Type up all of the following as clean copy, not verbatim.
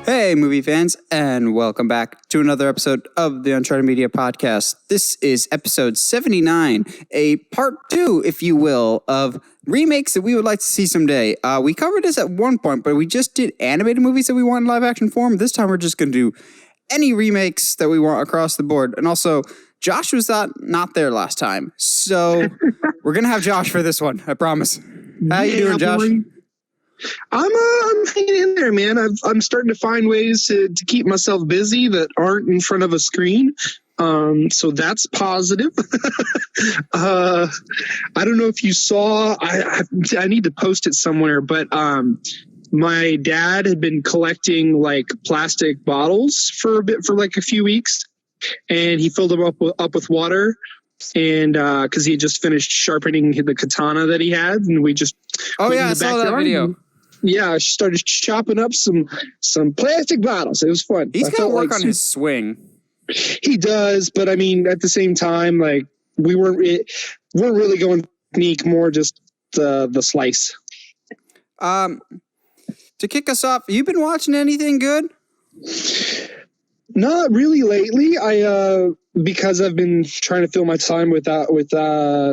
Hey, movie fans, and welcome back to another episode of the Uncharted Media Podcast. This is episode 79, a part 2, if you will, of remakes that we would like to see someday. We covered this at one point, but we just did animated movies that we want in live action form. This time we're just going to do any remakes that we want across the board. And also, Josh was not there last time, so we're going to have Josh for this one, I promise. How you doing, Josh? Boy. I'm hanging in there, man. I'm starting to find ways to keep myself busy that aren't in front of a screen. So that's positive. I don't know if you saw. I need to post it somewhere, but my dad had been collecting like plastic bottles for a few weeks, and he filled them up with water. And because he had just finished sharpening the katana that he had, and we just I saw that video. Yeah, I started chopping up some plastic bottles. It was fun. He's got to work on his swing. He does, but I mean, at the same time, like we weren't really going technique, more just the slice. To kick us off, you been watching anything good? Not really lately. Because I've been trying to fill my time with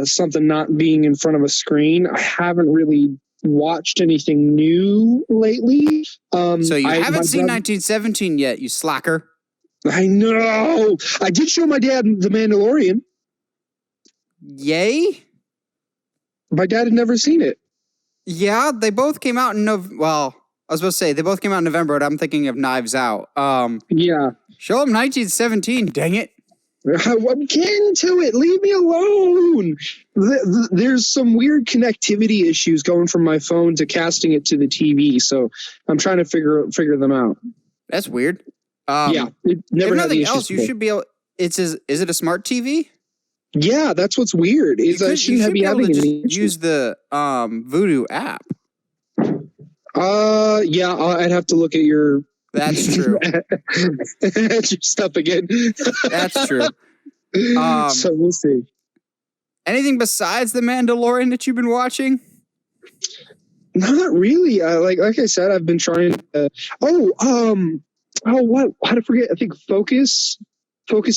something not being in front of a screen. I haven't really watched anything new lately. So you haven't seen 1917 yet, you slacker. I know. I did show my dad The Mandalorian. Yay? My dad had never seen it. Yeah, they both came out in November. Well, I was supposed to say they both came out in November, but I'm thinking of Knives Out. Yeah. Show him 1917, dang it. I'm getting to it. Leave me alone. There's some weird connectivity issues going from my phone to casting it to the TV, so I'm trying to figure them out. That's weird. Yeah. If nothing else, you should be able. Is it a smart TV? Yeah, that's what's weird. Is I shouldn't be able to just use the Voodoo app. Yeah, I'd have to look at your. That's true. That's your stuff again. That's true. So we'll see. Anything besides The Mandalorian that you've been watching? Not really. Like I said, I've been trying. How to forget? I think Focus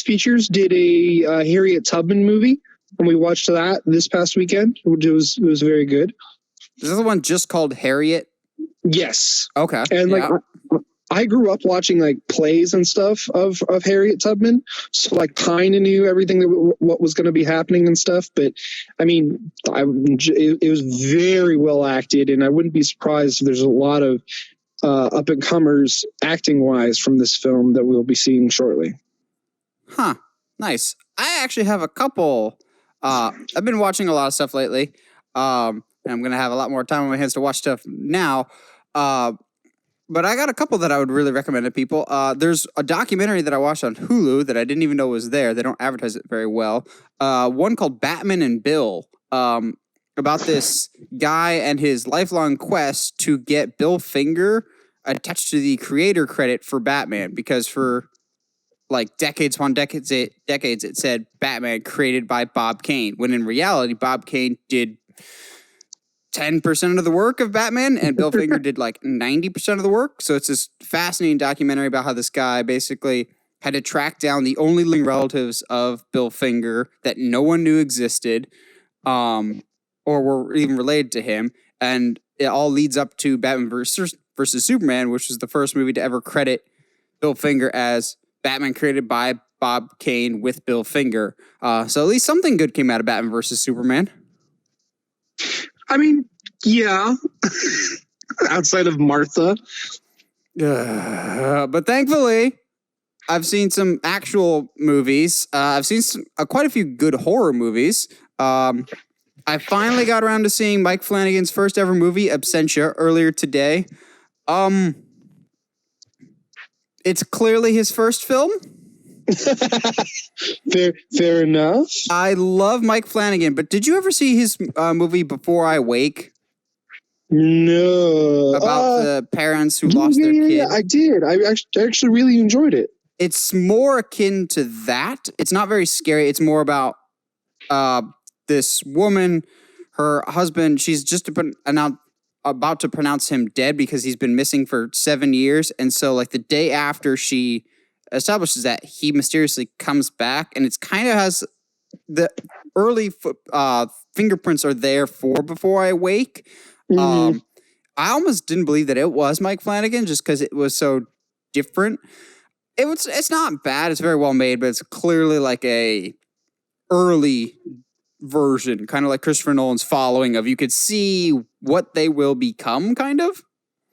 Features did a Harriet Tubman movie, and we watched that this past weekend, which was very good. Is this the one just called Harriet? Yes. Okay. And I grew up watching like plays and stuff of Harriet Tubman, so like kind of knew everything what was going to be happening and stuff. But I mean, it was very well acted, and I wouldn't be surprised if there's a lot of up and comers acting wise from this film that we'll be seeing shortly. Huh. Nice. I actually have a couple. I've been watching a lot of stuff lately, and I'm going to have a lot more time on my hands to watch stuff now. But I got a couple that I would really recommend to people. There's a documentary that I watched on Hulu that I didn't even know was there. They don't advertise it very well. One called Batman and Bill, about this guy and his lifelong quest to get Bill Finger attached to the creator credit for Batman, because for like decades upon decades it said Batman created by Bob Kane, when in reality Bob Kane did 10% of the work of Batman, and Bill Finger did like 90% of the work. So it's this fascinating documentary about how this guy basically had to track down the only living relatives of Bill Finger that no one knew existed, or were even related to him. And it all leads up to Batman versus Superman, which was the first movie to ever credit Bill Finger as Batman created by Bob Kane with Bill Finger. So at least something good came out of Batman versus Superman. I mean, yeah, outside of Martha. But thankfully, I've seen some actual movies. I've seen quite a few good horror movies. I finally got around to seeing Mike Flanagan's first ever movie, Absentia, earlier today. It's clearly his first film. Fair enough. I love Mike Flanagan, but did you ever see his movie Before I Wake? No. About the parents who lost their kid? Yeah, I did. I actually really enjoyed it. It's more akin to that. It's not very scary. It's more about this woman, her husband. She's just been announced. about to pronounce him dead because he's been missing for 7 years. And so like the day after she establishes that, he mysteriously comes back, and it's kind of has the early fingerprints are there for Before I Wake. I almost didn't believe that it was Mike Flanagan just because it was so different. It's not bad. It's very well made, but it's clearly like a early version, kind of like Christopher Nolan's Following of you could see what they will become, kind of.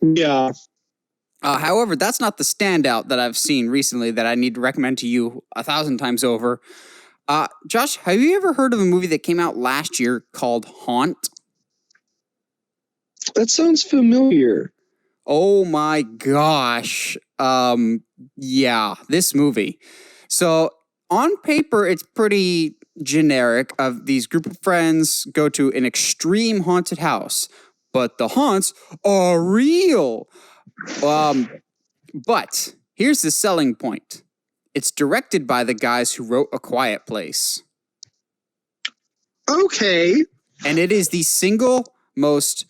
Yeah. However, that's not the standout that I've seen recently that I need to recommend to you 1,000 times over. Josh, have you ever heard of a movie that came out last year called Haunt? That sounds familiar. Oh my gosh. Yeah, this movie. So on paper, it's pretty generic of these group of friends go to an extreme haunted house, but the haunts are real. But here's the selling point. It's directed by the guys who wrote A Quiet Place. Okay. And it is the single most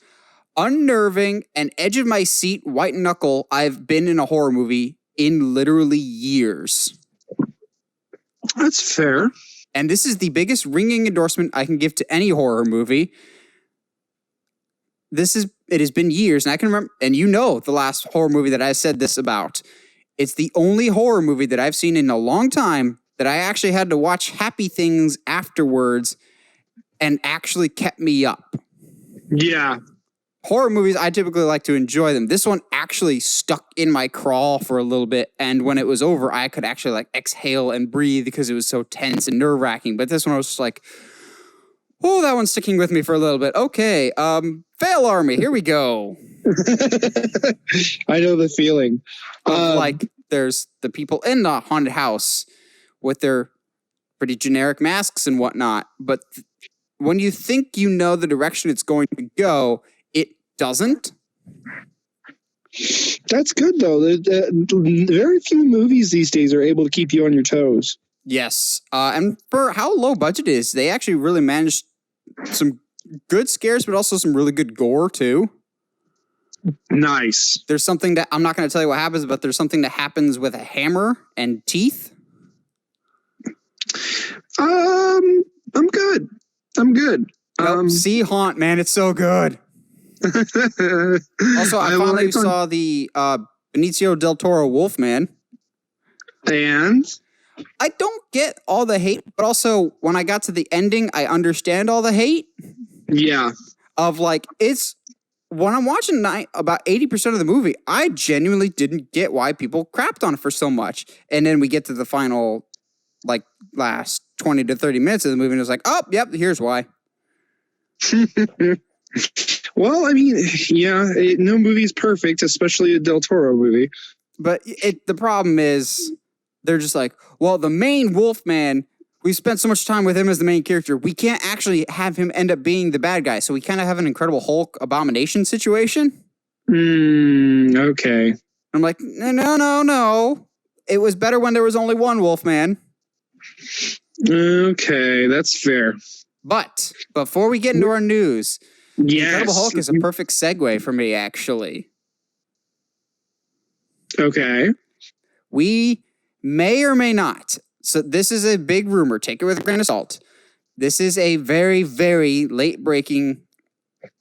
unnerving and edge of my seat white knuckle I've been in a horror movie in literally years. That's fair. And this is the biggest ringing endorsement I can give to any horror movie. It has been years, and I can remember, and you know the last horror movie that I said this about. It's the only horror movie that I've seen in a long time that I actually had to watch happy things afterwards and actually kept me up. Yeah. Horror movies, I typically like to enjoy them. This one actually stuck in my craw for a little bit, and when it was over, I could actually like exhale and breathe because it was so tense and nerve-wracking. But this one I was just like, oh, that one's sticking with me for a little bit. Okay, Fail Army, here we go. I know the feeling. Like, there's the people in the haunted house with their pretty generic masks and whatnot, but when you think you know the direction it's going to go, it doesn't. That's good, though. Very few movies these days are able to keep you on your toes. Yes. And for how low budget it is, they actually really managed some good scares, but also some really good gore, too. Nice. There's something that, I'm not going to tell you what happens, but there's something that happens with a hammer and teeth. I'm good. Nope, see Haunt, man. It's so good. Also, I finally saw the Benicio del Toro Wolfman. And? I don't get all the hate, but also when I got to the ending, I understand all the hate. Yeah. Of like, when I'm watching about 80% of the movie, I genuinely didn't get why people crapped on it for so much. And then we get to the final, like, last 20 to 30 minutes of the movie, and it's like, oh, yep, here's why. Well, I mean, yeah, no movie's perfect, especially a Del Toro movie. But the problem is, they're just like, well, the main Wolfman, we spent so much time with him as the main character, we can't actually have him end up being the bad guy. So we kind of have an Incredible Hulk Abomination situation. Okay. I'm like, no. It was better when there was only one Wolfman. Okay, that's fair. But before we get into our news, yes. Incredible Hulk is a perfect segue for me, actually. Okay. We may or may not. So this is a big rumor. Take it with a grain of salt. This is a very, very late-breaking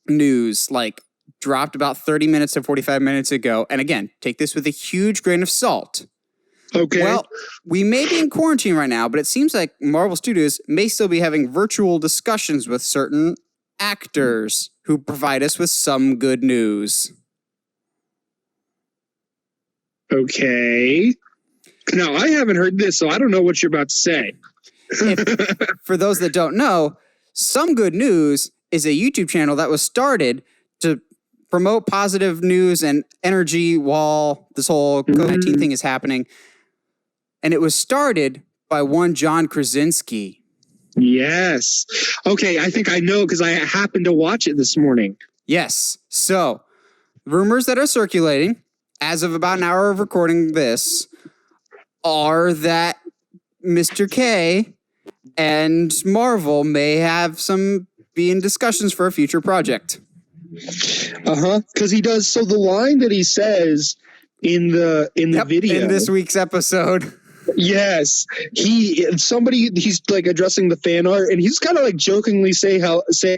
news, like dropped about 30 minutes to 45 minutes ago. And again, take this with a huge grain of salt. Okay. Well, we may be in quarantine right now, but it seems like Marvel Studios may still be having virtual discussions with certain actors who provide us with some good news. Okay. No, I haven't heard this, so I don't know what you're about to say. For those that don't know, Some Good News is a YouTube channel that was started to promote positive news and energy while this whole COVID-19 thing is happening. And it was started by one John Krasinski. Yes. Okay, I think I know because I happened to watch it this morning. Yes. So, rumors that are circulating as of about an hour of recording this are that Mr. K and Marvel may have be in discussions for a future project. Because he does. So the line that he says in the video in this week's episode. Yes, he's like addressing the fan art, and he's kind of like jokingly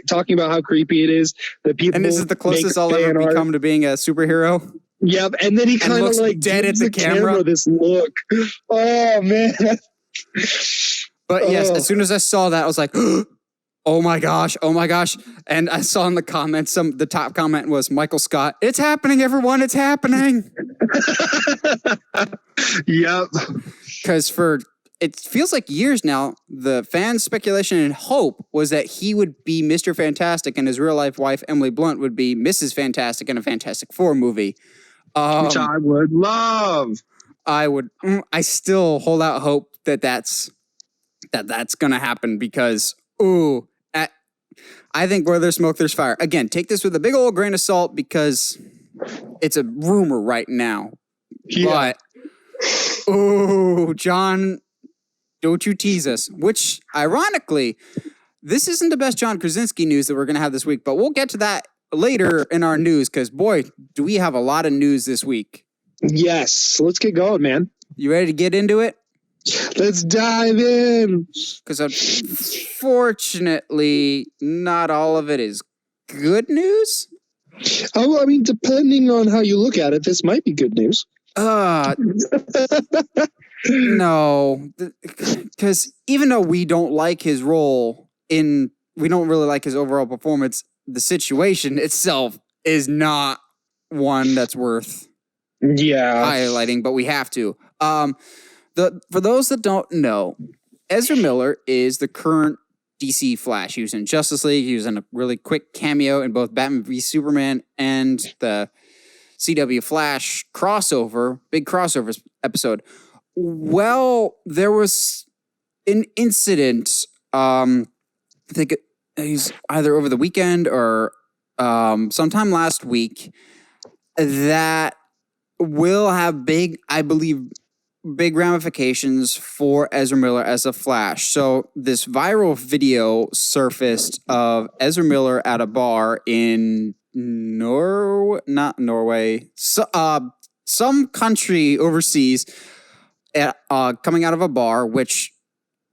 talking about how creepy it is that people. And this is the closest I'll ever become to being a superhero. Yep, and then he kind of like dead at the camera. This look. Oh man. But yes, as soon as I saw that, I was like, oh my gosh. And I saw in the comments, the top comment was Michael Scott. It's happening, everyone. It's happening. Yep. Because it feels like years now, the fan speculation and hope was that he would be Mr. Fantastic and his real life wife, Emily Blunt, would be Mrs. Fantastic in a Fantastic Four movie. Which I would love. I still hold out hope that's going to happen because, I think where there's smoke, there's fire. Again, take this with a big old grain of salt because it's a rumor right now. Yeah. But, John, don't you tease us. Which, ironically, this isn't the best John Krasinski news that we're going to have this week, but we'll get to that later in our news because, boy, do we have a lot of news this week. Yes. Let's get going, man. You ready to get into it? Let's dive in. Because unfortunately, not all of it is good news. Oh, I mean, depending on how you look at it, this might be good news. No, because even though we don't like his role we don't really like his overall performance, the situation itself is not one that's worth highlighting, but we have to. For those that don't know, Ezra Miller is the current DC Flash. He was in Justice League. He was in a really quick cameo in both Batman v Superman and the CW Flash big crossover episode. Well, there was an incident, I think he's either over the weekend or sometime last week, that will have big ramifications for Ezra Miller as a Flash. So this viral video surfaced of Ezra Miller at a bar in not Norway, some country overseas, coming out of a bar, which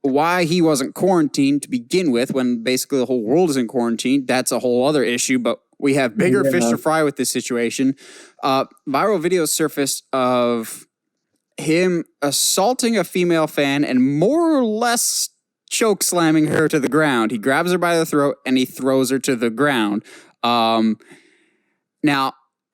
why he wasn't quarantined to begin with when basically the whole world is in quarantine, that's a whole other issue, but we have bigger fish to fry with this situation. Viral video surfaced of him assaulting a female fan and more or less choke slamming her to the ground. He grabs her by the throat and he throws her to the ground. Now,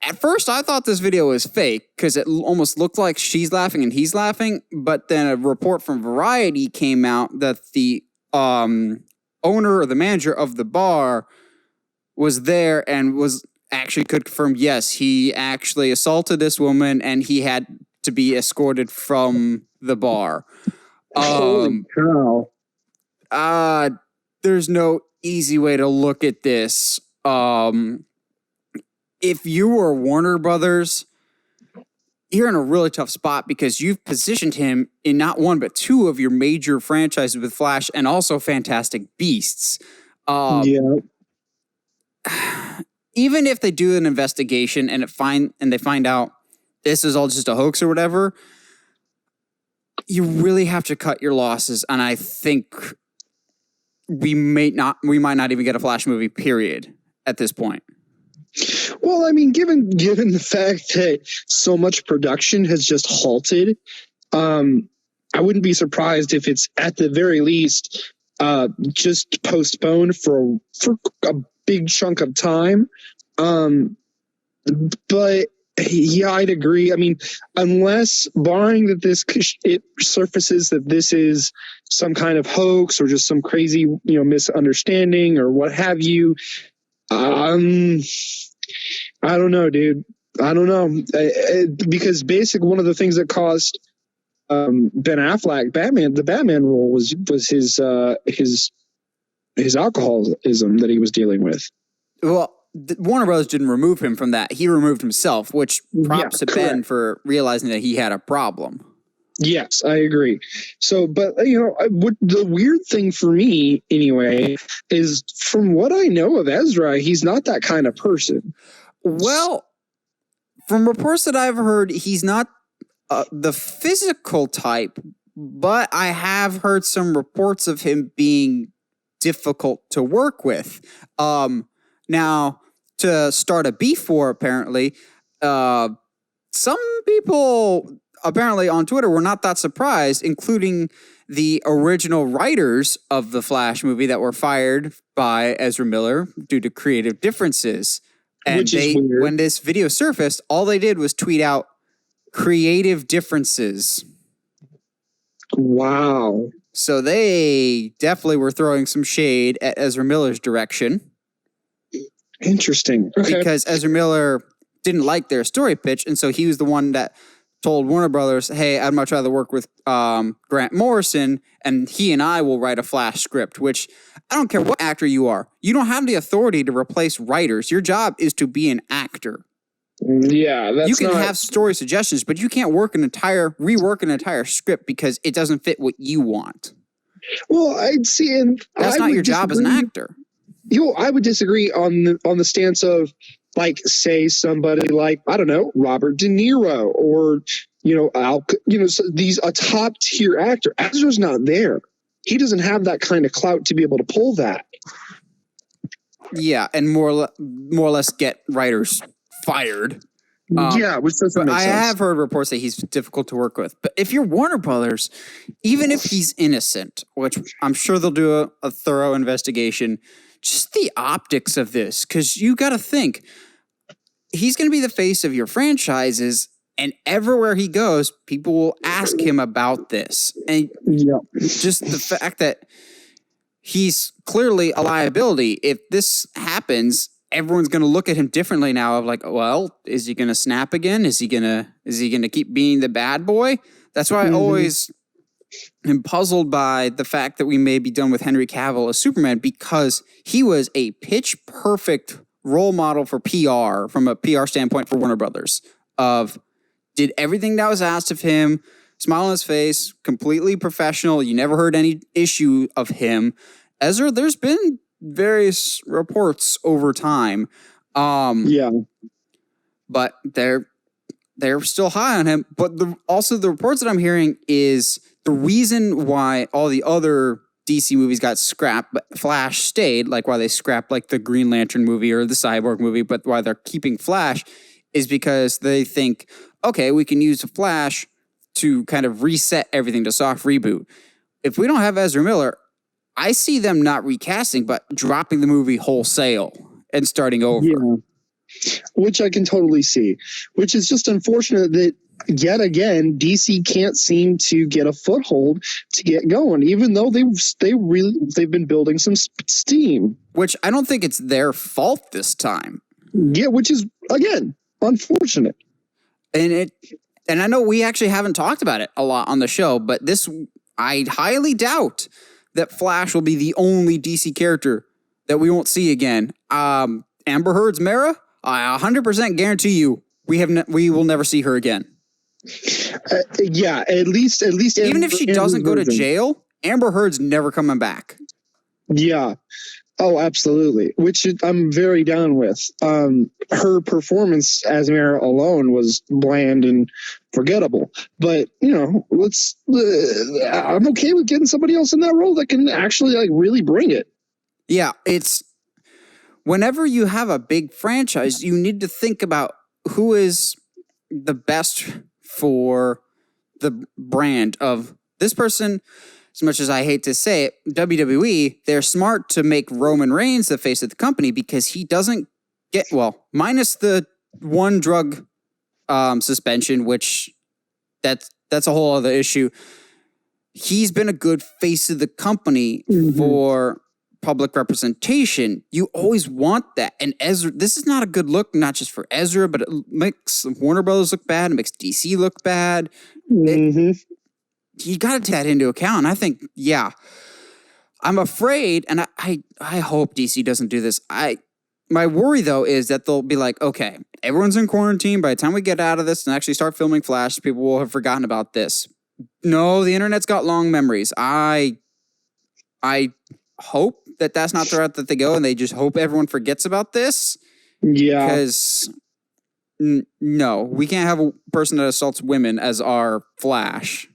at first I thought this video was fake because it almost looked like she's laughing and he's laughing, but then a report from Variety came out that the owner or the manager of the bar was there and could confirm, yes, he actually assaulted this woman and he had to be escorted from the bar. Holy cow. There's no easy way to look at this. If you were Warner Brothers, you're in a really tough spot because you've positioned him in not one but two of your major franchises with Flash and also Fantastic Beasts. Even if they do an investigation and they find out this is all just a hoax or whatever, you really have to cut your losses. And I think we might not even get a Flash movie, period, at this point. Well, I mean, given the fact that so much production has just halted, I wouldn't be surprised if it's at the very least just postponed for a big chunk of time. But yeah, I'd agree. I mean, unless barring that it surfaces that this is some kind of hoax or just some crazy, misunderstanding or what have you. I don't know, dude. I don't know. Because one of the things that caused Ben Affleck the Batman role was his alcoholism that he was dealing with. Well, Warner Brothers didn't remove him from that. He removed himself, which props to Ben for realizing that he had a problem. Yes, I agree. So, but what the weird thing for me anyway is, from what I know of Ezra, he's not that kind of person. Well, from reports that I've heard, he's not the physical type, but I have heard some reports of him being difficult to work with. Now, to start a beef war, apparently, some people apparently on Twitter were not that surprised, including the original writers of the Flash movie that were fired by Ezra Miller due to creative differences. And Which is weird. when this video surfaced, all they did was tweet out creative differences. Wow. So they definitely were throwing some shade at Ezra Miller's direction. Interesting. Okay. Because Ezra Miller didn't like their story pitch, and so he was the one that told Warner Brothers, hey, I'd much rather work with Grant Morrison, and he and I will write a Flash script, which I don't care what actor you are. You don't have the authority to replace writers. Your job is to be an actor. Yeah, that's you can have story suggestions, but you can't rework an entire script because it doesn't fit what you want. Well, I'd see, and that's not your job as an actor. I would disagree on the stance of, like, say somebody like, I don't know, Robert De Niro, or these a top tier actor. Ezra's not there. He doesn't have that kind of clout to be able to pull that. Yeah, and more or less get writers fired. Which doesn't make sense. I have heard reports that he's difficult to work with. But if you're Warner Brothers, even if he's innocent, which I'm sure they'll do a thorough investigation, just the optics of this, because you got to think, he's going to be the face of your franchises, and everywhere he goes, people will ask him about this. And just the fact that he's clearly a liability. If this happens, everyone's going to look at him differently now of like, well, is he going to snap again? Is he going to keep being the bad boy? That's why I always am puzzled by the fact that we may be done with Henry Cavill as Superman, because he was a pitch perfect role model for PR from a PR standpoint for Warner Brothers, of did everything that was asked of him, smile on his face, completely professional. You never heard any issue of him. Ezra, there's been various reports over time. But they're still high on him. But also the reports that I'm hearing is the reason why all the other DC movies got scrapped, but Flash stayed, like why they scrapped like the Green Lantern movie or the Cyborg movie, but why they're keeping Flash is because they think, okay, we can use Flash to kind of reset everything to soft reboot. If we don't have Ezra Miller, I see them not recasting, but dropping the movie wholesale and starting over. Yeah. Which I can totally see. Which is just unfortunate that, yet again, DC can't seem to get a foothold to get going, even though they've been building some steam. Which I don't think it's their fault this time. Yeah, which is, again, unfortunate. And I know we actually haven't talked about it a lot on the show, but I highly doubt that Flash will be the only DC character that we won't see again. Amber Heard's Mara, I 100% guarantee you we will never see her again. At least even if she doesn't go to jail, Amber Heard's never coming back. Yeah. Oh, absolutely. Which I'm very down with. Her performance as Mara alone was bland and forgettable. But I'm okay with getting somebody else in that role that can actually like really bring it. Yeah, it's whenever you have a big franchise, you need to think about who is the best for the brand of this person. As much as I hate to say it, WWE, they're smart to make Roman Reigns the face of the company because he doesn't get, minus the one drug suspension, which that's a whole other issue. He's been a good face of the company for public representation. You always want that. And Ezra, this is not a good look, not just for Ezra, but it makes Warner Brothers look bad. It makes DC look bad. You got to take that into account. And I think, I'm afraid, and I hope DC doesn't do this. My worry, though, is that they'll be like, okay, everyone's in quarantine. By the time we get out of this and actually start filming Flash, people will have forgotten about this. No, the internet's got long memories. I hope that that's not the route that they go, and they just hope everyone forgets about this. Yeah. Because no, we can't have a person that assaults women as our Flash.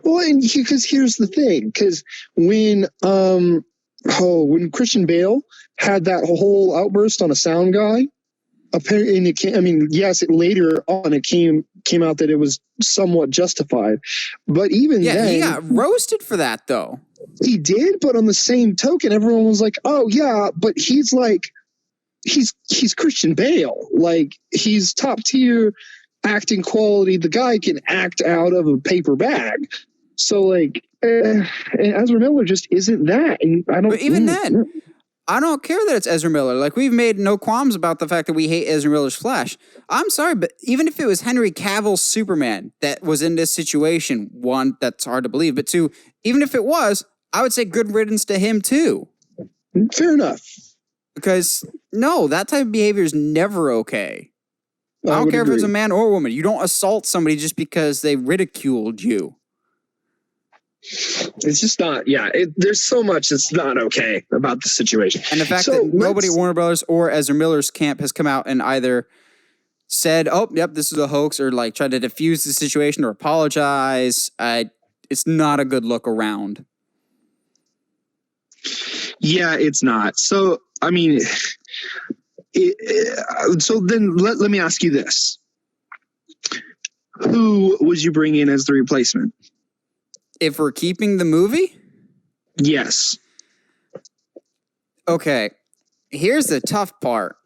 Well, and because here's the thing, because when Christian Bale had that whole outburst on a sound guy, apparently, and later on it came out that it was somewhat justified, but even then, he got roasted for that though. He did, but on the same token, everyone was like, "Oh yeah, but he's Christian Bale, like he's top tier acting quality. The guy can act out of a paper bag." So like, Ezra Miller just isn't that, and I don't. But even then, I don't care that it's Ezra Miller. Like, we've made no qualms about the fact that we hate Ezra Miller's Flash. I'm sorry, but even if it was Henry Cavill's Superman that was in this situation, one, that's hard to believe, but two, even if it was, I would say good riddance to him too. Fair enough. Because, no, that type of behavior is never okay. I don't care if it's a man or a woman. You don't assault somebody just because they ridiculed you. It's just not, there's so much that's not okay about the situation. And the fact that nobody at Warner Brothers or Ezra Miller's camp has come out and either said, oh, yep, this is a hoax, or like tried to diffuse the situation or apologize, it's not a good look around. Yeah, it's not. So, I mean, so then let me ask you this. Who would you bring in as the replacement? If we're keeping the movie? Yes. Okay, here's the tough part.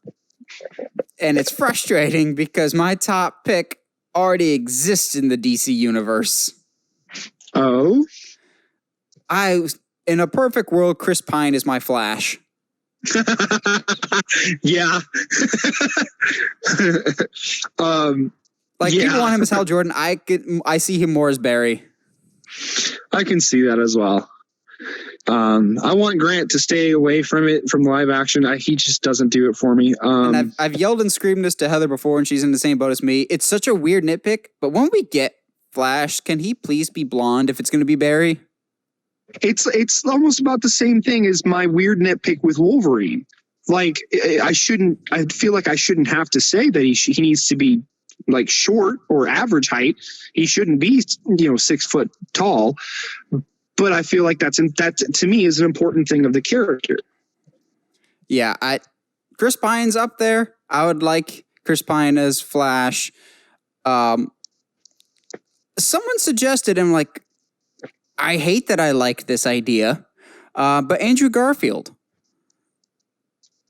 And it's frustrating because my top pick already exists in the DC universe. Oh? In a perfect world, Chris Pine is my Flash. Yeah. People want him as Hal Jordan. I see him more as Barry. I can see that as well. I want Grant to stay away from live action. He just doesn't do it for me. And I've yelled and screamed this to Heather before, and she's in the same boat as me. It's such a weird nitpick, but when we get Flash, can he please be blonde if it's going to be Barry? It's almost about the same thing as my weird nitpick with Wolverine. Like, I feel like I shouldn't have to say that he needs to be like short or average height. He shouldn't be 6 foot tall. But I feel like that to me is an important thing of the character. Yeah, Chris Pine's up there. I would like Chris Pine as Flash. Someone suggested him, like, I hate that I like this idea, but Andrew Garfield.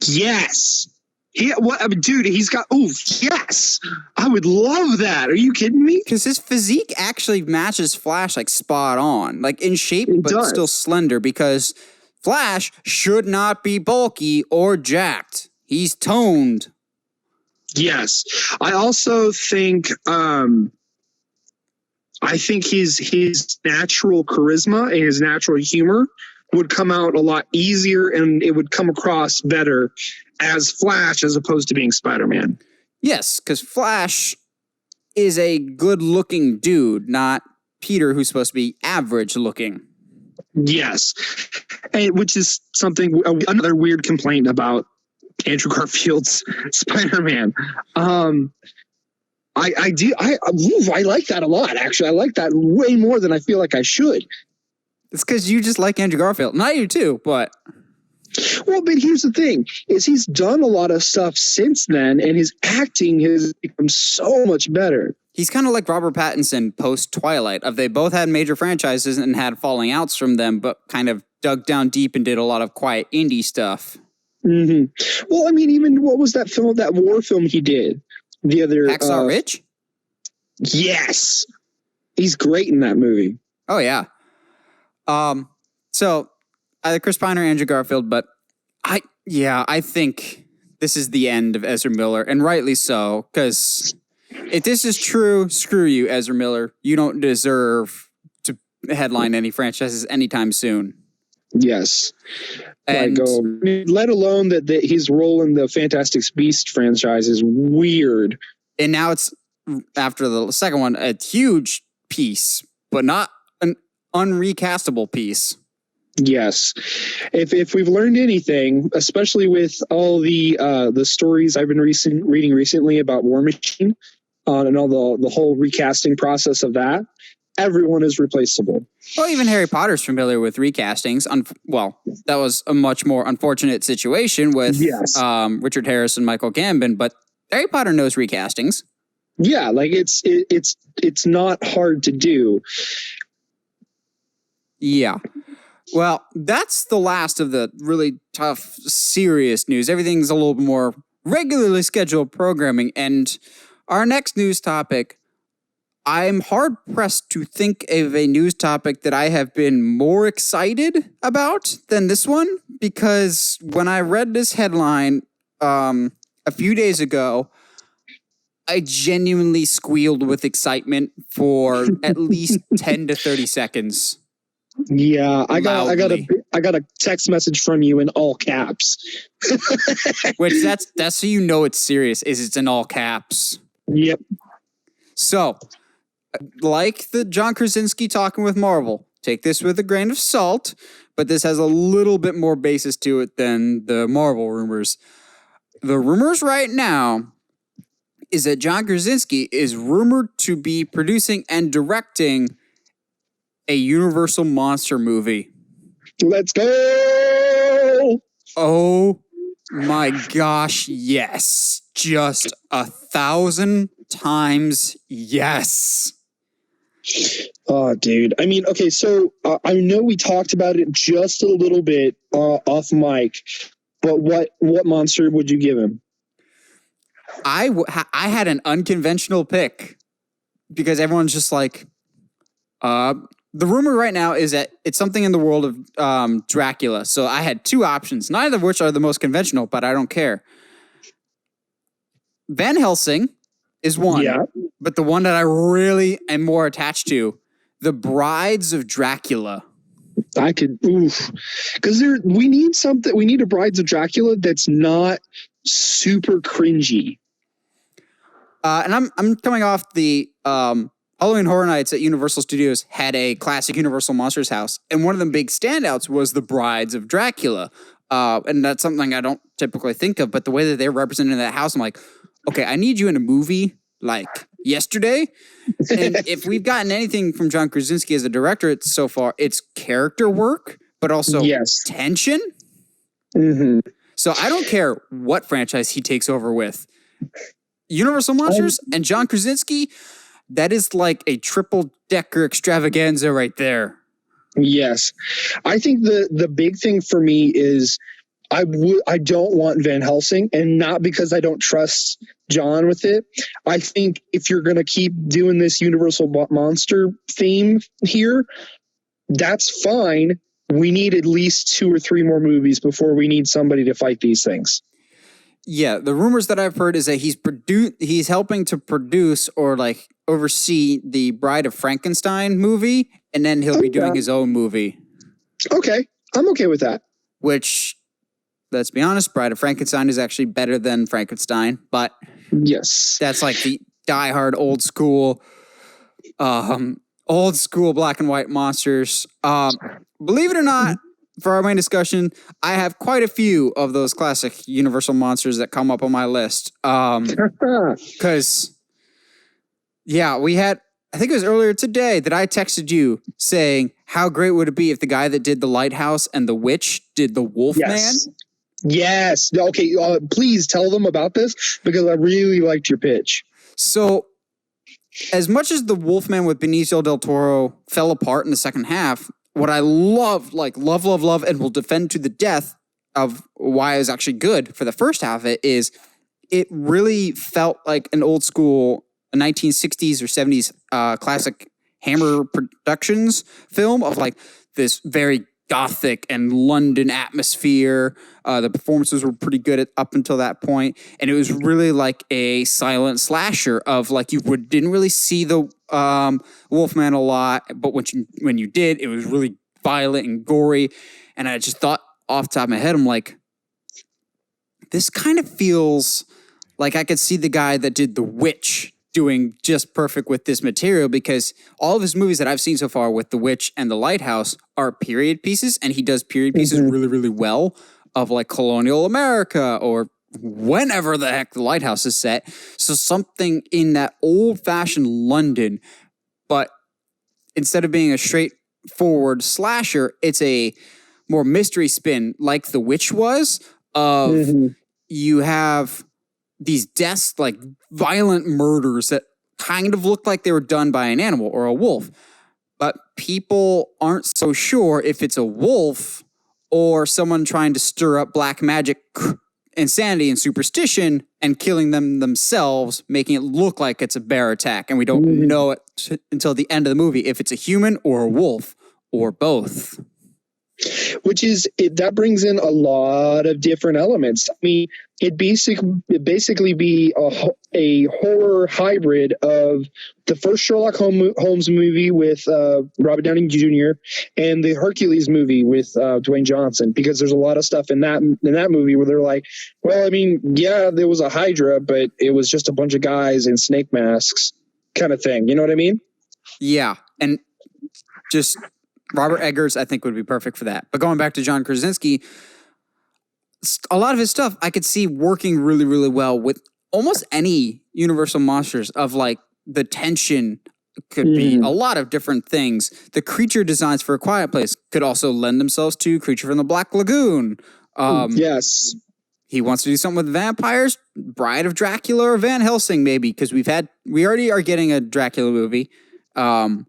Yes. Dude, he's got, yes. I would love that. Are you kidding me? Because his physique actually matches Flash, like, spot on. Like, in shape, but still slender, because Flash should not be bulky or jacked. He's toned. Yes. I also think, his natural charisma and his natural humor would come out a lot easier, and it would come across better as Flash as opposed to being Spider-Man. Yes, because Flash is a good-looking dude, not Peter, who's supposed to be average-looking. Yes, and which is another weird complaint about Andrew Garfield's Spider-Man. I like that a lot, actually. I like that way more than I feel like I should. It's because you just like Andrew Garfield. Not you too, but... Well, but here's the thing, is he's done a lot of stuff since then, and his acting has become so much better. He's kind of like Robert Pattinson post-Twilight. They both had major franchises and had falling outs from them, but kind of dug down deep and did a lot of quiet indie stuff. Mm-hmm. Well, I mean, even what was that film, that war film he did? The other... Hacksaw Ridge? Yes! He's great in that movie. Oh, yeah. So... either Chris Pine or Andrew Garfield, but I think this is the end of Ezra Miller, and rightly so, because if this is true, screw you, Ezra Miller. You don't deserve to headline any franchises anytime soon. Yes. And let alone that his role in the Fantastic Beasts franchise is weird. And now it's, after the second one, a huge piece but not an unrecastable piece. Yes. If we've learned anything, especially with all the stories I've been reading recently about War Machine and all the whole recasting process of that, everyone is replaceable. Well, even Harry Potter's familiar with recastings. That was a much more unfortunate situation with Richard Harris and Michael Gambon, but Harry Potter knows recastings. Yeah, like it's not hard to do. Yeah. Well, that's the last of the really tough, serious news. Everything's a little bit more regularly scheduled programming. And our next news topic, I'm hard-pressed to think of a news topic that I have been more excited about than this one, because when I read this headline a few days ago, I genuinely squealed with excitement for at least 10 to 30 seconds. Yeah, I got a text message from you in all caps. Which that's so you know it's serious, is it's in all caps. Yep. So, like the John Krasinski talking with Marvel, take this with a grain of salt, but this has a little bit more basis to it than the Marvel rumors. The rumors right now is that John Krasinski is rumored to be producing and directing a Universal monster movie. Let's go! Oh my gosh, yes. Just 1,000 times yes. Oh, dude. I mean, okay, so I know we talked about it just a little bit off mic, but what monster would you give him? I had an unconventional pick because everyone's just like, the rumor right now is that it's something in the world of Dracula. So I had two options, neither of which are the most conventional, but I don't care. Van Helsing is one, but the one that I really am more attached to, The Brides of Dracula. I could, because we need something. We need a Brides of Dracula that's not super cringy. And I'm coming off the Halloween Horror Nights at Universal Studios had a classic Universal Monsters house, and one of the big standouts was The Brides of Dracula. And that's something I don't typically think of, but the way that they're represented in that house, I'm like, okay, I need you in a movie like yesterday. And if we've gotten anything from John Krasinski as a director so far, it's character work, but also tension. Mm-hmm. So I don't care what franchise he takes over with. Universal Monsters and John Krasinski, that is like a triple-decker extravaganza right there. Yes. I think the big thing for me is I don't want Van Helsing, and not because I don't trust John with it. I think if you're going to keep doing this Universal Monster theme here, that's fine. We need at least 2 or 3 more movies before we need somebody to fight these things. Yeah, the rumors that I've heard is that he's helping to produce or like oversee the Bride of Frankenstein movie, and then he'll be doing his own movie. Okay, I'm okay with that. Which, let's be honest, Bride of Frankenstein is actually better than Frankenstein, but yes, that's like the diehard old school black and white monsters. Believe it or not, for our main discussion, I have quite a few of those classic Universal monsters that come up on my list. Because, we had, I think it was earlier today that I texted you saying, how great would it be if the guy that did The Lighthouse and The Witch did The Wolfman? Yes. Okay, please tell them about this, because I really liked your pitch. So, as much as The Wolfman with Benicio del Toro fell apart in the second half, what I love, and will defend to the death of why it was actually good for the first half of it is it really felt like an old school 1960s or 70s classic Hammer Productions film of like this very gothic and London atmosphere. The performances were pretty good up until that point, and it was really like a silent slasher of like didn't really see the Wolfman a lot, but when you did, it was really violent and gory. And I just thought off the top of my head, I'm like, this kind of feels like I could see the guy that did The Witch doing just perfect with this material because all of his movies that I've seen so far with The Witch and The Lighthouse are period pieces, and he does period pieces really, really well of like colonial America or whenever the heck The Lighthouse is set. So something in that old-fashioned London, but instead of being a straightforward slasher, it's a more mystery spin like The Witch was of you have these deaths, like violent murders that kind of look like they were done by an animal or a wolf. But people aren't so sure if it's a wolf or someone trying to stir up black magic insanity and superstition and killing them themselves, making it look like it's a bear attack. And we don't know it until the end of the movie if it's a human or a wolf or both. Which is, that brings in a lot of different elements. I mean, it'd basically be a horror hybrid of the first Sherlock Holmes movie with Robert Downey Jr. and the Hercules movie with Dwayne Johnson, because there's a lot of stuff in that movie where they're like, well, I mean, yeah, there was a Hydra, but it was just a bunch of guys in snake masks kind of thing. You know what I mean? Yeah. And just Robert Eggers, I think, would be perfect for that. But going back to John Krasinski, a lot of his stuff I could see working really, really well with almost any Universal monsters of like the tension could be a lot of different things. The creature designs for A Quiet Place could also lend themselves to Creature from the Black Lagoon. Yes. He wants to do something with vampires, Bride of Dracula or Van Helsing maybe, because we already are getting a Dracula movie. That's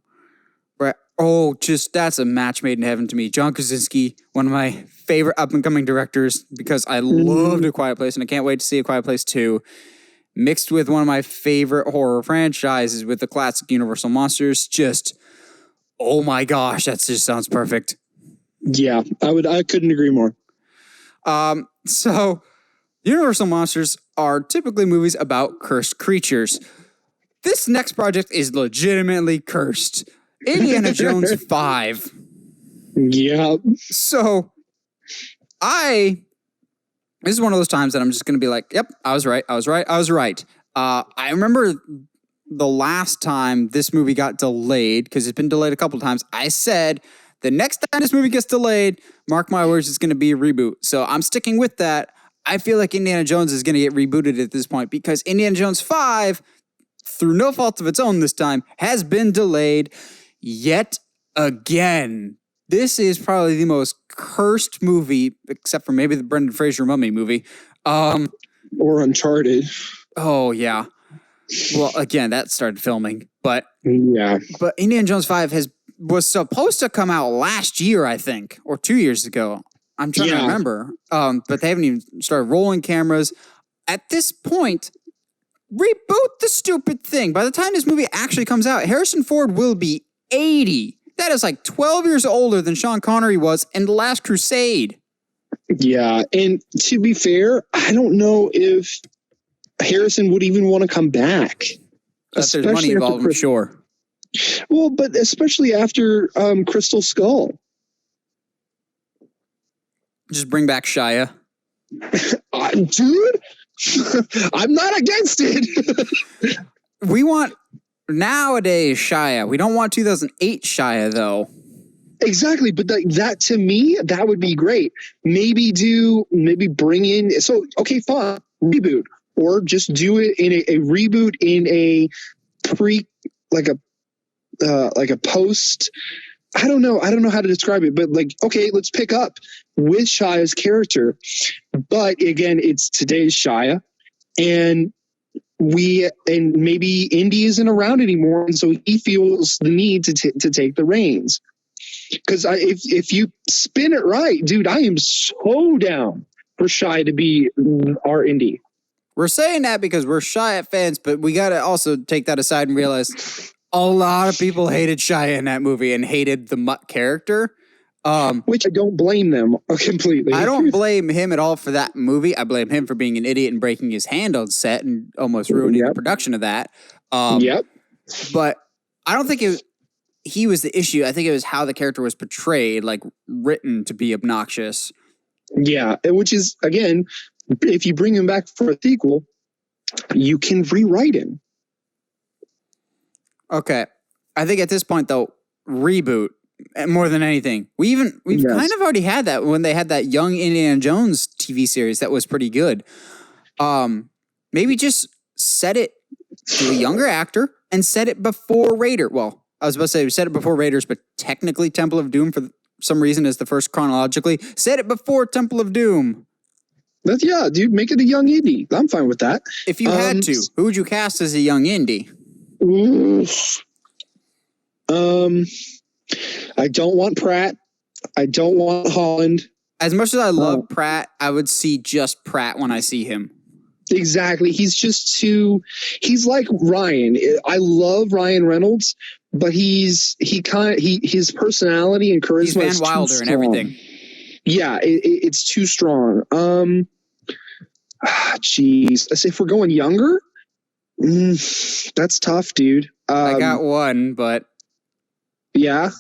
a match made in heaven to me. John Krasinski, one of my favorite up-and-coming directors, because I loved A Quiet Place, and I can't wait to see A Quiet Place 2, mixed with one of my favorite horror franchises with the classic Universal monsters. Just, oh my gosh, that just sounds perfect. Yeah, I couldn't agree more. So, Universal monsters are typically movies about cursed creatures. This next project is legitimately cursed. Indiana Jones 5. Yeah. So, this is one of those times that I'm just going to be like, yep, I was right. I remember the last time this movie got delayed, because it's been delayed a couple of times, I said, the next time this movie gets delayed, mark my words, it's going to be a reboot. So I'm sticking with that. I feel like Indiana Jones is going to get rebooted at this point, because Indiana Jones 5, through no fault of its own this time, has been delayed yet again. This is probably the most cursed movie, except for maybe the Brendan Fraser Mummy movie. Or Uncharted. Oh, yeah. Well, again, that started filming. But yeah. But Indiana Jones 5 was supposed to come out last year, I think, or 2 years ago. I'm trying to remember. But they haven't even started rolling cameras. At this point, reboot the stupid thing. By the time this movie actually comes out, Harrison Ford will be 80. That is like 12 years older than Sean Connery was in The Last Crusade. Yeah, and to be fair, I don't know if Harrison would even want to come back. There's money involved, I'm sure. Well, but especially after Crystal Skull. Just bring back Shia. Dude, I'm not against it. We want nowadays Shia. We don't want 2008 Shia, though. Exactly, but that to me, that would be great. Maybe bring in, so, okay, fine, reboot. Or just do it in a reboot in a like a post. I don't know how to describe it, but like, okay, let's pick up with Shia's character. But again, it's today's Shia, and maybe Indy isn't around anymore, and so he feels the need to take the reins. Because if you spin it right, dude, I am so down for Shia to be our Indy. We're saying that because we're Shia fans, but we got to also take that aside and realize a lot of people hated Shia in that movie and hated the Mutt character. Which I don't blame them completely. I don't blame him at all for that movie. I blame him for being an idiot and breaking his hand on set and almost ruining the production of that. But I don't think he was the issue. I think it was how the character was portrayed, like written to be obnoxious. Yeah, which is, again, if you bring him back for a sequel, you can rewrite him. Okay. I think at this point, though, reboot more than anything. We've kind of already had that when they had that Young Indiana Jones TV series that was pretty good. Maybe just set it to a younger actor and set it before Raider. Well, I was about to say set it before Raiders, but technically Temple of Doom for some reason is the first chronologically. Set it before Temple of Doom. Yeah, dude, make it a young indie. I'm fine with that. If you had to, who would you cast as a young indie? I don't want Pratt. I don't want Holland. As much as I love Pratt, I would see just Pratt when I see him. Exactly. He's like Ryan. I love Ryan Reynolds, but his personality and charisma He's Van is Wilder too and everything. Yeah, it's too strong. Jeez. If we're going younger, that's tough, dude. I got one, but yeah.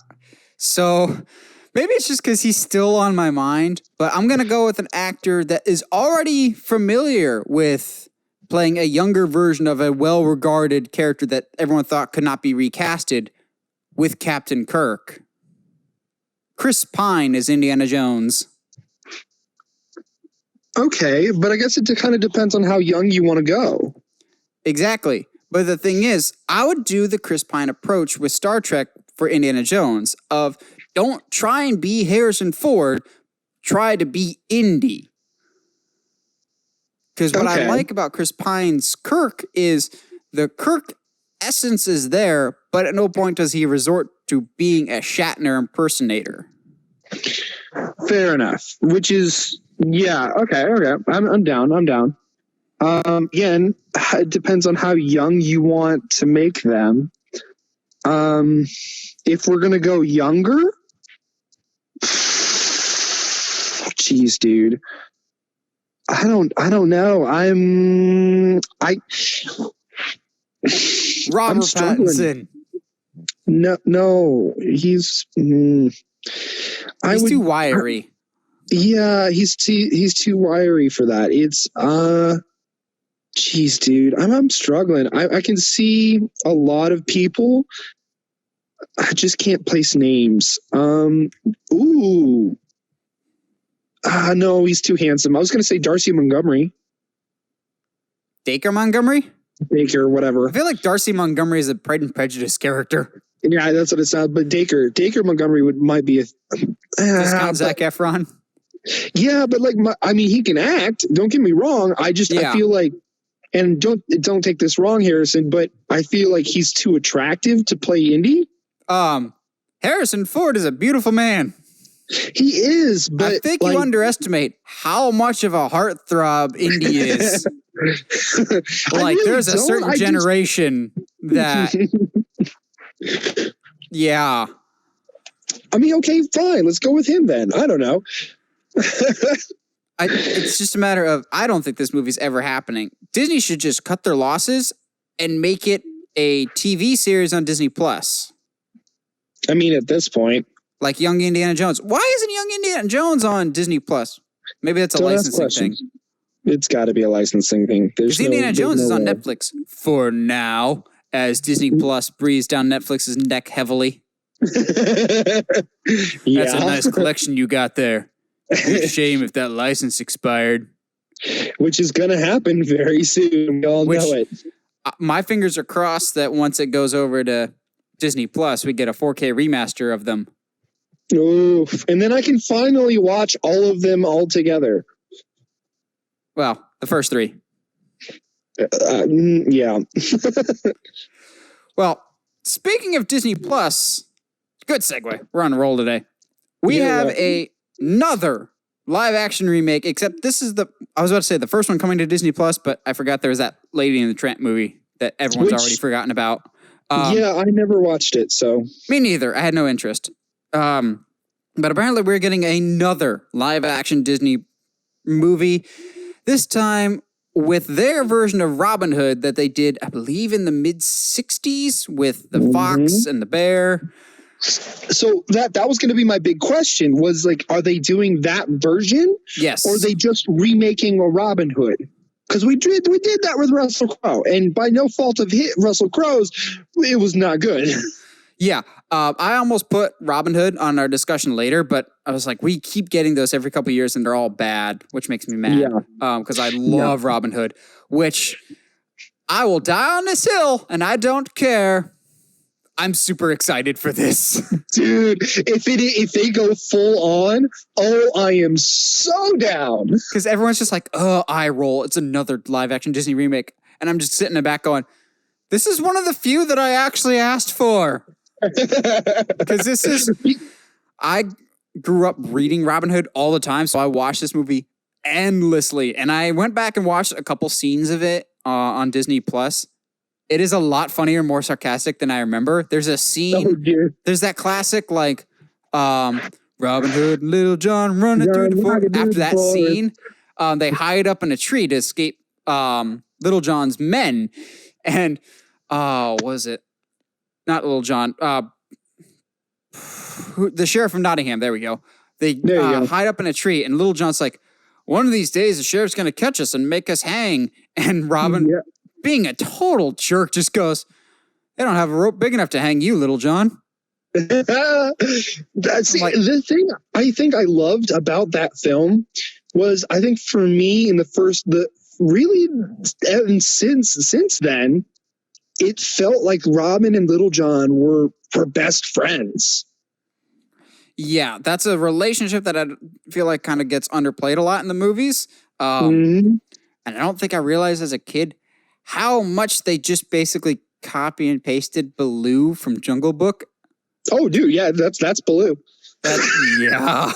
So maybe it's just because he's still on my mind, but I'm going to go with an actor that is already familiar with playing a younger version of a well-regarded character that everyone thought could not be recasted with Captain Kirk. Chris Pine is Indiana Jones. Okay, but I guess it kind of depends on how young you want to go. Exactly. But the thing is, I would do the Chris Pine approach with Star Trek for Indiana Jones of don't try and be Harrison Ford, try to be Indy. Because what I like about Chris Pine's Kirk is the Kirk essence is there, but at no point does he resort to being a Shatner impersonator. Fair enough. Which is, yeah, okay. I'm down. Again, it depends on how young you want to make them. If we're gonna go younger, jeez, dude, I don't know. Robert Pattinson. No, he's too wiry. Yeah, he's too wiry for that. It's jeez, dude, I'm struggling. I can see a lot of people. I just can't place names. No, he's too handsome. I was going to say Darcy Montgomery. Dacre Montgomery? Dacre, whatever. I feel like Darcy Montgomery is a Pride and Prejudice character. Yeah, that's what it sounds. But Dacre Montgomery might be a discount Zac Efron. Yeah, but he can act. Don't get me wrong. I feel like, and don't take this wrong, Harrison, but I feel like he's too attractive to play Indy. Harrison Ford is a beautiful man. He is, but I think you underestimate how much of a heartthrob Indy is. There's a certain generation that. Yeah. I mean, okay, fine. Let's go with him then. I don't know. It's just a matter of, I don't think this movie's ever happening. Disney should just cut their losses and make it a TV series on Disney Plus. I mean, at this point. Like Young Indiana Jones. Why isn't Young Indiana Jones on Disney Plus? Maybe that's a licensing thing. It's got to be a licensing thing. Because Indiana Jones is on Netflix for now, as Disney Plus breathes down Netflix's neck heavily. That's a nice collection you got there. It's a shame if that license expired. Which is going to happen very soon. We all know it. My fingers are crossed that once it goes over to Disney Plus, we get a 4K remaster of them. Oof. And then I can finally watch all of them all together. Well, the first three. Yeah. Well, speaking of Disney Plus, good segue. We're on a roll today. We have another live action remake, except this is I was about to say the first one coming to Disney Plus, but I forgot there was that Lady in the Tramp movie that everyone's already forgotten about. I never watched it, so. Me neither. I had no interest. But apparently we're getting another live action Disney movie, this time with their version of Robin Hood that they did, I believe, in the mid-'60s with the fox and the bear. So that was going to be my big question was are they doing that version? Yes. Or are they just remaking a Robin Hood? because we did that with Russell Crowe, and by no fault of Russell Crowe's, it was not good. Yeah, I almost put Robin Hood on our discussion later, but I was like, we keep getting those every couple of years, and they're all bad, which makes me mad. Because I love Robin Hood, which I will die on this hill, and I don't care. I'm super excited for this, dude. If they go full on, I am so down. Because everyone's just like, eye roll. It's another live action Disney remake, and I'm just sitting in the back going, this is one of the few that I actually asked for. Because I grew up reading Robin Hood all the time, so I watched this movie endlessly, and I went back and watched a couple scenes of it on Disney Plus. It is a lot funnier, more sarcastic than I remember. There's a scene, there's that classic like Robin Hood and Little John running through the forest. After that scene, they hide up in a tree to escape Little John's men, and was it? Not Little John. The sheriff of Nottingham. There we go. They hide up in a tree, and Little John's like, one of these days, the sheriff's going to catch us and make us hang. And Robin, being a total jerk, just goes, they don't have a rope big enough to hang you, Little John. That's the thing I think I loved about that film was, I think for me and since then, it felt like Robin and Little John were best friends. Yeah, that's a relationship that I feel like kind of gets underplayed a lot in the movies. And I don't think I realized as a kid how much they just basically copy and pasted Baloo from Jungle Book. Oh, dude, yeah, that's Baloo. Yeah.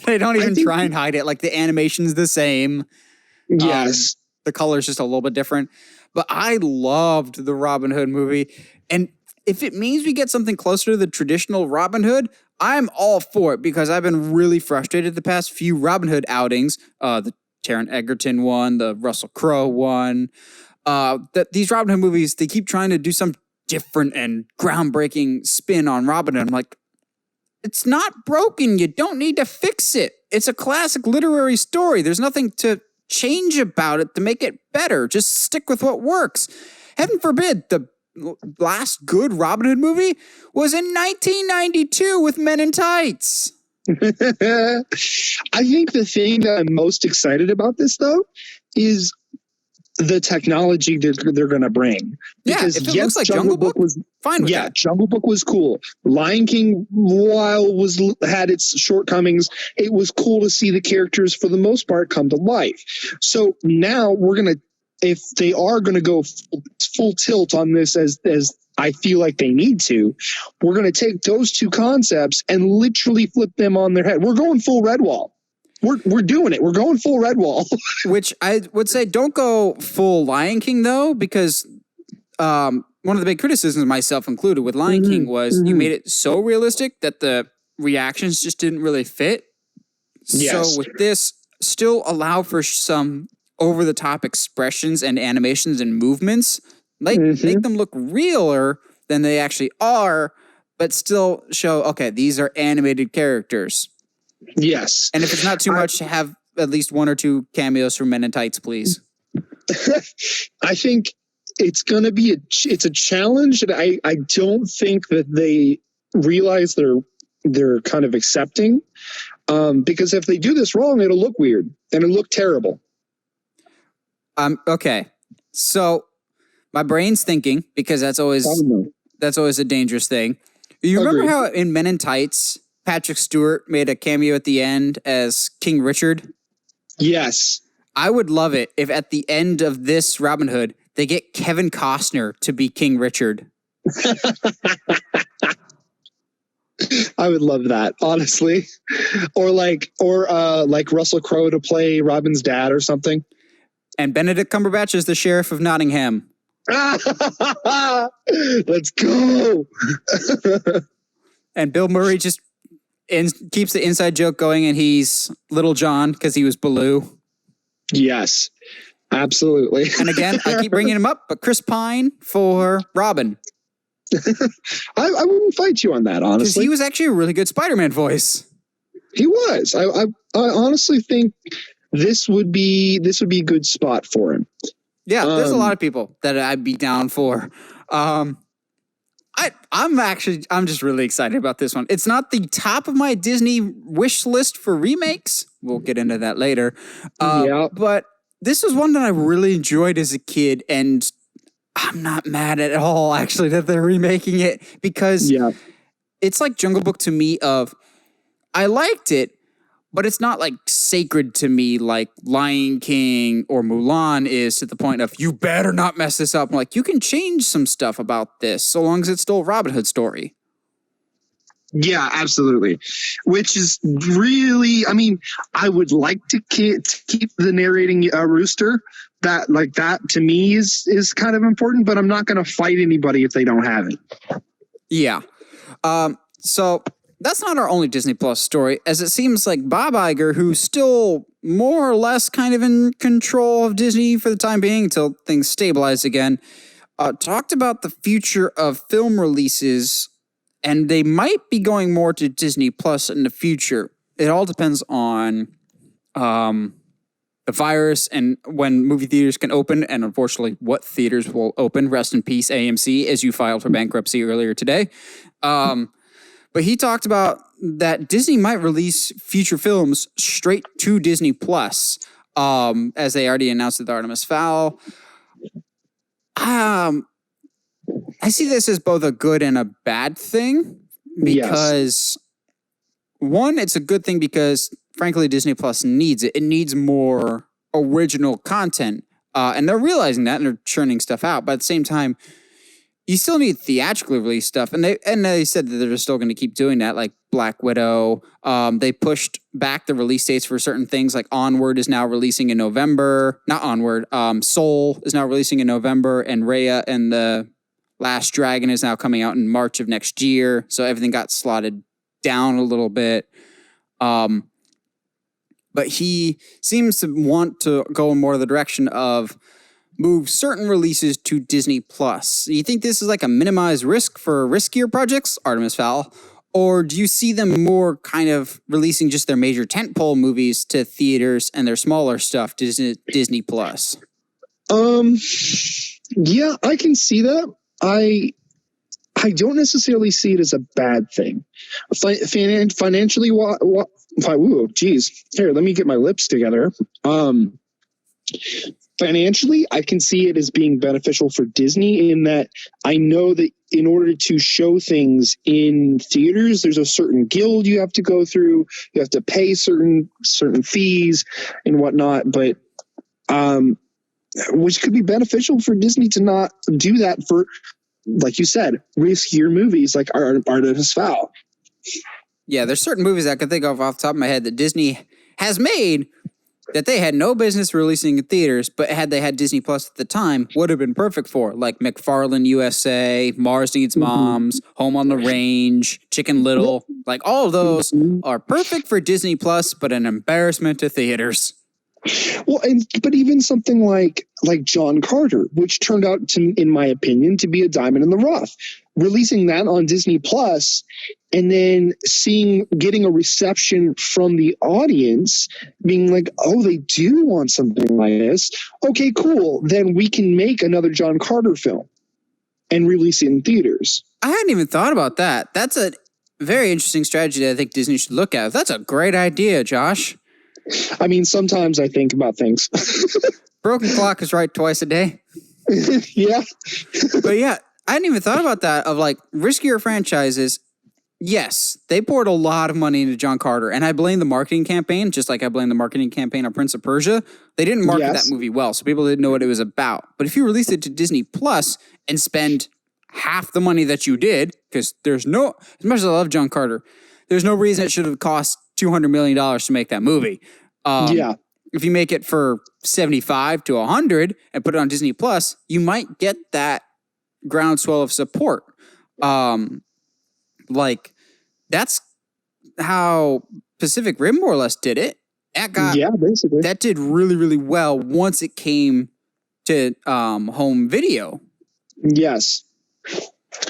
They don't even try and hide it. Like, the animation's the same. Yes. The color's just a little bit different. But I loved the Robin Hood movie. And if it means we get something closer to the traditional Robin Hood, I'm all for it, because I've been really frustrated the past few Robin Hood outings. The Taron Egerton one, the Russell Crowe one. That these Robin Hood movies, they keep trying to do some different and groundbreaking spin on Robin Hood. I'm like, it's not broken. You don't need to fix it. It's a classic literary story. There's nothing to change about it to make it better. Just stick with what works. Heaven forbid, the last good Robin Hood movie was in 1992 with Men in Tights. I think the thing that I'm most excited about this, though, is the technology they're going to bring. Because if it looks like Jungle Book was fine with that. Jungle Book was cool. Lion King, while had its shortcomings, it was cool to see the characters for the most part come to life. So now if they are going to go full tilt on this, as I feel like they need to, we're going to take those two concepts and literally flip them on their head. We're going full Redwall. We're doing it. We're going full Redwall. Which I would say, don't go full Lion King, though, because one of the big criticisms, myself included, with Lion King was you made it so realistic that the reactions just didn't really fit. Yes. So with this, still allow for some over-the-top expressions and animations and movements. Make them look realer than they actually are, but still show, okay, these are animated characters. Yes. And if it's not too much, have at least one or two cameos from Men in Tights, please. I think it's going to be it's a challenge that I don't think that they realize they're kind of accepting, because if they do this wrong, it'll look weird and it'll look terrible. Okay. So my brain's thinking, because that's always a dangerous thing. You remember how in Men in Tights, Patrick Stewart made a cameo at the end as King Richard? Yes. I would love it if at the end of this Robin Hood, they get Kevin Costner to be King Richard. I would love that, honestly. Or like Russell Crowe to play Robin's dad or something. And Benedict Cumberbatch is the Sheriff of Nottingham. Let's go. And Bill Murray just keeps the inside joke going, and he's Little John because he was Baloo. Yes, absolutely. And again, I keep bringing him up, but Chris Pine for Robin. I wouldn't fight you on that, honestly. Because he was actually a really good Spider-Man voice. He was. I honestly think this would be a good spot for him. Yeah, there's a lot of people that I'd be down for. I'm just really excited about this one. It's not the top of my Disney wish list for remakes. We'll get into that later. But this was one that I really enjoyed as a kid, and I'm not mad at all, actually, that they're remaking it, because it's like Jungle Book to me of, I liked it, but it's not like sacred to me like Lion King or Mulan is, to the point of, you better not mess this up. I'm like, you can change some stuff about this so long as it's still a Robin Hood story. Yeah, absolutely. Which is really, I mean, I would like to keep the narrating rooster. That to me is kind of important, but I'm not going to fight anybody if they don't have it. Yeah. So that's not our only Disney Plus story, as it seems like Bob Iger, who's still more or less kind of in control of Disney for the time being until things stabilize again, talked about the future of film releases, and they might be going more to Disney Plus in the future. It all depends on the virus and when movie theaters can open, and unfortunately what theaters will open. Rest in peace, AMC, as you filed for bankruptcy earlier today. But he talked about that Disney might release future films straight to Disney Plus, as they already announced with Artemis Fowl. I see this as both a good and a bad thing, because one, it's a good thing because frankly Disney Plus needs it. It needs more original content, and they're realizing that and they're churning stuff out. But at the same time, you still need theatrically released stuff, and they said that they're still going to keep doing that, like Black Widow. They pushed back the release dates for certain things, like Onward is now releasing in November. Not Onward. Soul is now releasing in November, and Raya and the Last Dragon is now coming out in March of next year. So everything got slotted down a little bit. But he seems to want to go in more the direction of move certain releases to Disney Plus. You think this is like a minimized risk for riskier projects, Artemis Fowl, or do you see them more kind of releasing just their major tentpole movies to theaters and their smaller stuff to Disney Plus? Yeah, I can see that. I don't necessarily see it as a bad thing. Financially, here, let me get my lips together. Financially, I can see it as being beneficial for Disney, in that I know that in order to show things in theaters, there's a certain guild you have to go through. You have to pay certain fees and whatnot. But which could be beneficial for Disney to not do that for, like you said, riskier movies like Artemis Fowl. Yeah, there's certain movies I can think of off the top of my head that Disney has made that they had no business releasing in theaters, but had they had Disney Plus at the time, would have been perfect for, like McFarlane USA, Mars Needs Moms, Home on the Range, Chicken Little. Like, all of those are perfect for Disney Plus, but an embarrassment to theaters. Well, but even something like John Carter, which turned out to, in my opinion, to be a diamond in the rough. Releasing that on Disney Plus, and then getting a reception from the audience, being like, oh, they do want something like this. Okay, cool. Then we can make another John Carter film and release it in theaters. I hadn't even thought about that. That's a very interesting strategy that I think Disney should look at. That's a great idea, Josh. I mean, sometimes I think about things. Broken clock is right twice a day. Yeah. But yeah, I hadn't even thought about that, of like riskier franchises. Yes, they poured a lot of money into John Carter, and I blame the marketing campaign, just like I blame the marketing campaign on Prince of Persia. They didn't market that movie well, so people didn't know what it was about. But if you release it to Disney Plus and spend half the money that you did, because as much as I love John Carter, there's no reason it should have cost $200 million to make that movie. If you make it for 75 to 100 and put it on Disney Plus, you might get that groundswell of support. Like, that's how Pacific Rim more or less did it. Basically. That did really, really well once it came to home video. Yes.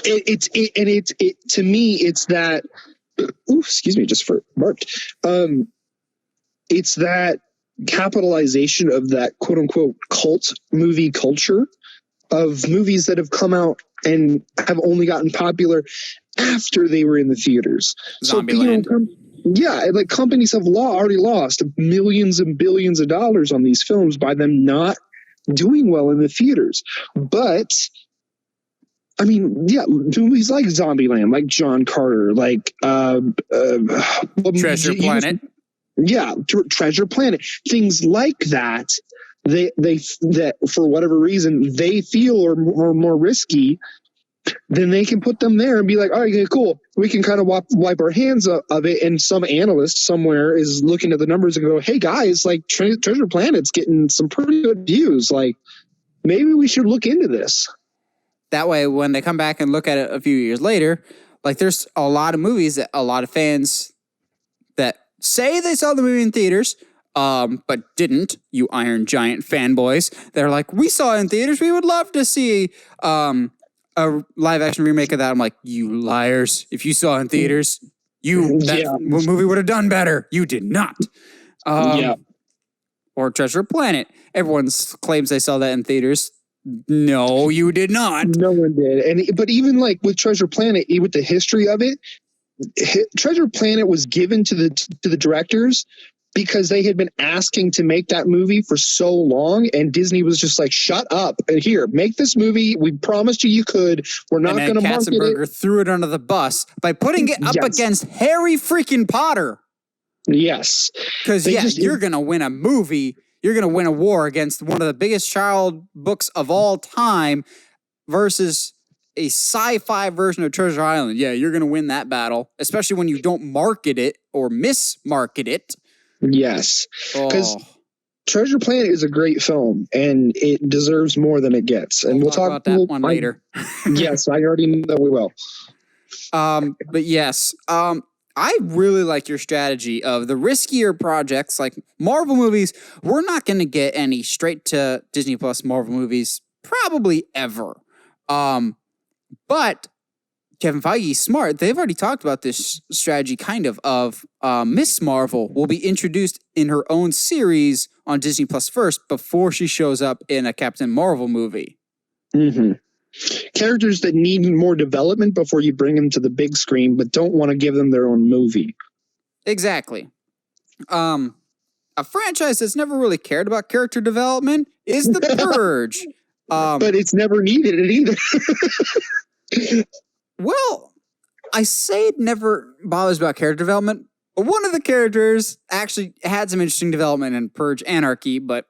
To me, it's that. Ooh, excuse me, just for burped. It's that capitalization of that quote unquote cult movie culture of movies that have come out and have only gotten popular after they were in the theaters. Zombieland. Like companies have already lost millions and billions of dollars on these films by them not doing well in the theaters. But I mean, yeah, movies like Zombieland, like John Carter, like Treasure Planet. Treasure Planet, things like that. They that for whatever reason they feel are more risky. Then they can put them there and be like, all right, okay, cool. We can kind of wipe our hands of it. And some analyst somewhere is looking at the numbers and go, hey guys, like Treasure Planet's getting some pretty good views. Like maybe we should look into this. That way, when they come back and look at it a few years later, like there's a lot of movies that a lot of fans that say they saw the movie in theaters, but didn't, you Iron Giant fanboys. They're like, we saw it in theaters. We would love to see a live action remake of that. I'm like, you liars. If you saw it in theaters, movie would have done better. You did not. Or Treasure Planet. Everyone claims they saw that in theaters. No, you did not. No one did. But even like with Treasure Planet, with the history of it, Treasure Planet was given to the directors because they had been asking to make that movie for so long, and Disney was just like, shut up and here, make this movie. We promised you could. We're not going to market it. Threw it under the bus by putting it up against Harry freaking Potter. Yes. Because you're going to win a movie. You're going to win a war against one of the biggest child books of all time versus a sci-fi version of Treasure Island. Yeah, you're going to win that battle, especially when you don't market it or mismarket it. Yes. Because Treasure Planet is a great film, and it deserves more than it gets. And we'll talk about that one later. Yes, I already know that we will. But yes, I really like your strategy of the riskier projects like Marvel movies. We're not going to get any straight to Disney Plus Marvel movies probably ever. But Kevin Feige's smart. They've already talked about this strategy of Miss Marvel will be introduced in her own series on Disney Plus first before she shows up in a Captain Marvel movie. Mm-hmm. Characters that need more development before you bring them to the big screen, but don't want to give them their own movie. Exactly. A franchise that's never really cared about character development is The Purge. But it's never needed it either. Well, I say it never bothers about character development, but one of the characters actually had some interesting development in Purge Anarchy, but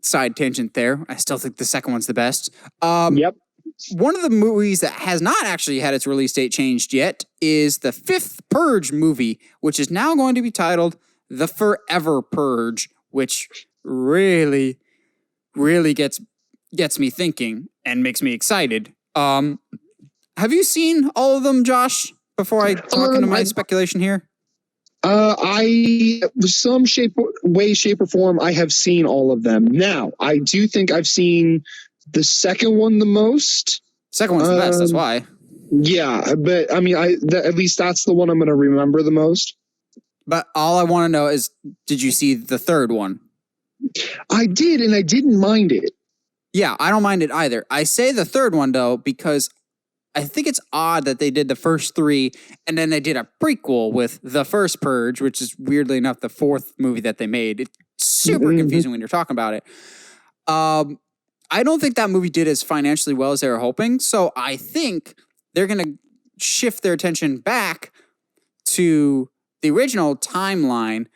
side tangent there. I still think the second one's the best. Yep. One of the movies that has not actually had its release date changed yet is the fifth Purge movie, which is now going to be titled The Forever Purge, which really, really gets me thinking and makes me excited. Have you seen all of them, Josh, before I talk into my speculation here? Some shape or form, I have seen all of them. Now, I do think I've seen the second one the most. Second one's the best, that's why. Yeah, but I mean, at least that's the one I'm going to remember the most. But all I want to know is, did you see the third one? I did, and I didn't mind it. Yeah, I don't mind it either. I say the third one, though, because I think it's odd that they did the first three, and then they did a prequel with The First Purge, which is weirdly enough the fourth movie that they made. It's super confusing when you're talking about it. I don't think that movie did as financially well as they were hoping, so I think they're going to shift their attention back to the original timeline,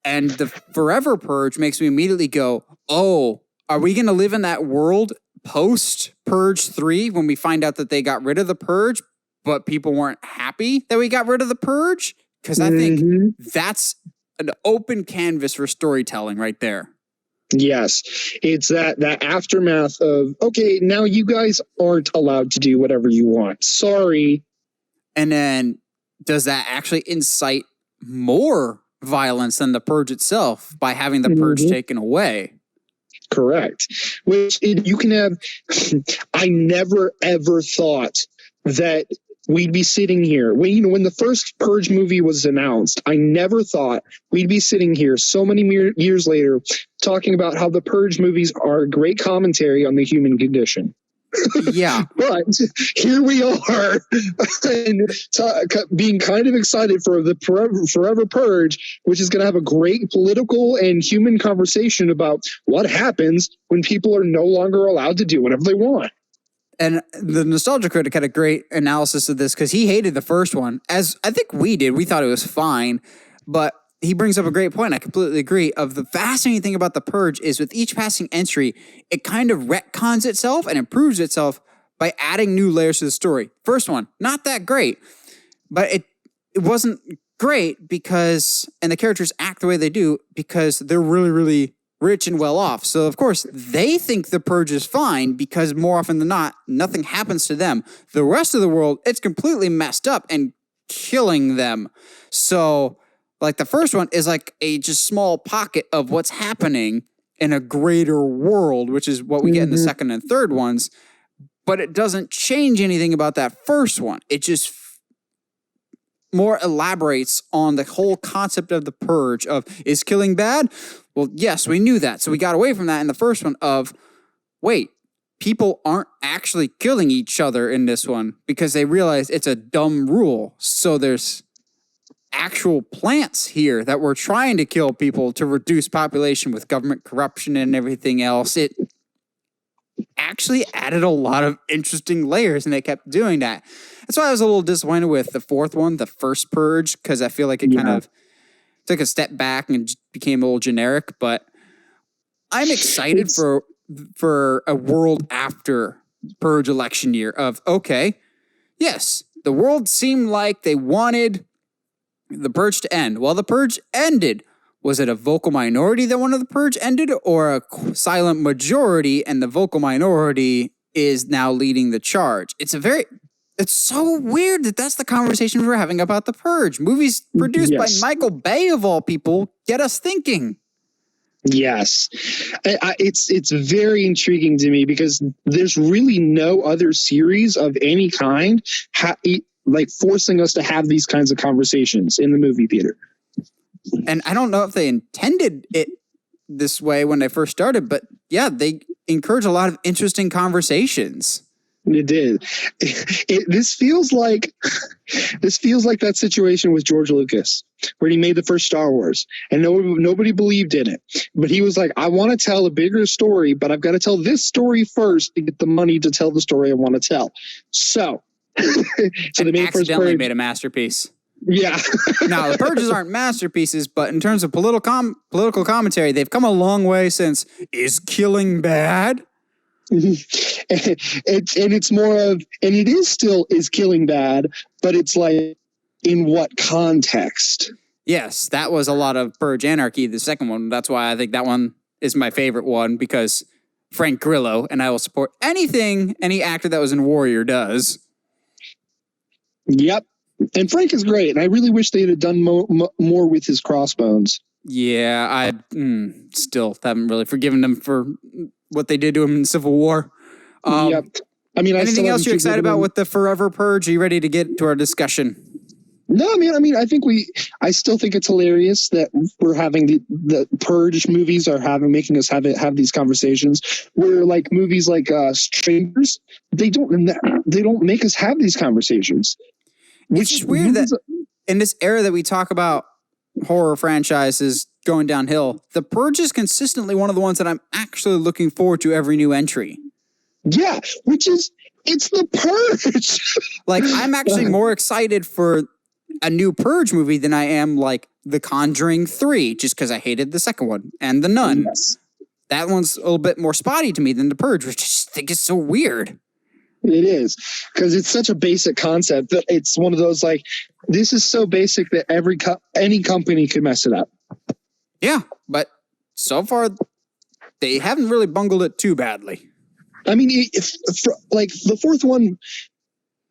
and the Forever Purge makes me immediately go, oh, are we going to live in that world post-Purge 3 when we find out that they got rid of the Purge, but people weren't happy that we got rid of the Purge? Because I think that's an open canvas for storytelling right there. Yes, it's that aftermath of, okay, now you guys aren't allowed to do whatever you want. Sorry. And then does that actually incite more violence than the Purge itself by having the Purge taken away? Correct. Which you can have. I never ever thought that we'd be sitting here. When the first Purge movie was announced, I never thought we'd be sitting here so many years later talking about how the Purge movies are a great commentary on the human condition. Yeah. But here we are and being kind of excited for the Forever Purge, which is going to have a great political and human conversation about what happens when people are no longer allowed to do whatever they want. And the Nostalgia Critic had a great analysis of this because he hated the first one, as I think we did. We thought it was fine, but he brings up a great point. I completely agree. Of the fascinating thing about the Purge is with each passing entry, it kind of retcons itself and improves itself by adding new layers to the story. First one, not that great, but it wasn't great because, and the characters act the way they do because they're really, really rich and well off. So of course they think the Purge is fine because more often than not, nothing happens to them. The rest of the world, it's completely messed up and killing them. So like the first one is like a just small pocket of what's happening in a greater world, which is what we get in the second and third ones. But it doesn't change anything about that first one. It just more elaborates on the whole concept of the Purge of, is killing bad? Well, yes, we knew that. So we got away from that in the first one of, wait, people aren't actually killing each other in this one because they realize it's a dumb rule. So there's actual plants here that were trying to kill people to reduce population with government corruption and everything else. It actually added a lot of interesting layers, and they kept doing that. That's why I was a little disappointed with the fourth one, the first Purge, because I feel like it kind of took a step back and became a little generic. But I'm excited for a world after Purge election year of, okay, yes, the world seemed like they wanted the Purge to end. Well, the Purge ended. Was it a vocal minority that wanted the Purge ended, or a silent majority and the vocal minority is now leading the charge? It's so weird that that's the conversation we're having about the Purge. Movies produced by Michael Bay, of all people, get us thinking. Yes. It's very intriguing to me because there's really no other series of any kind like forcing us to have these kinds of conversations in the movie theater. And I don't know if they intended it this way when they first started, but yeah, they encourage a lot of interesting conversations. It did. This feels like that situation with George Lucas, where he made the first Star Wars, and nobody believed in it. But he was like, I want to tell a bigger story, but I've got to tell this story first to get the money to tell the story I want to tell. So they accidentally made a masterpiece. Yeah. Now, the Purges aren't masterpieces, but in terms of political commentary, they've come a long way since Is Killing Bad? It's more of, and it is still Is Killing Bad, but it's like, in what context? Yes, that was a lot of Purge Anarchy, the second one. That's why I think that one is my favorite one, because Frank Grillo, and I will support anything any actor that was in Warrior does. Yep. And Frank is great, and I really wish they'd have done more with his crossbones. Yeah, I still haven't really forgiven them for what they did to him in Civil War. Yep. I mean, anything else you're excited about with the Forever Purge? Are you ready to get to our discussion? No, I mean, I still think it's hilarious that we're having the Purge movies are making us have these conversations. Where like movies like Strangers, they don't make us have these conversations. It's just weird that in this era that we talk about horror franchises going downhill, The Purge is consistently one of the ones that I'm actually looking forward to every new entry. Yeah, it's The Purge. Like, I'm actually more excited for a new Purge movie than I am like The Conjuring 3, just because I hated the second one, and The Nun. Yes. That one's a little bit more spotty to me than The Purge, which I just think is so weird. It is, because it's such a basic concept that it's one of those like, this is so basic that any company could mess it up. Yeah, but so far they haven't really bungled it too badly. I mean, like the fourth one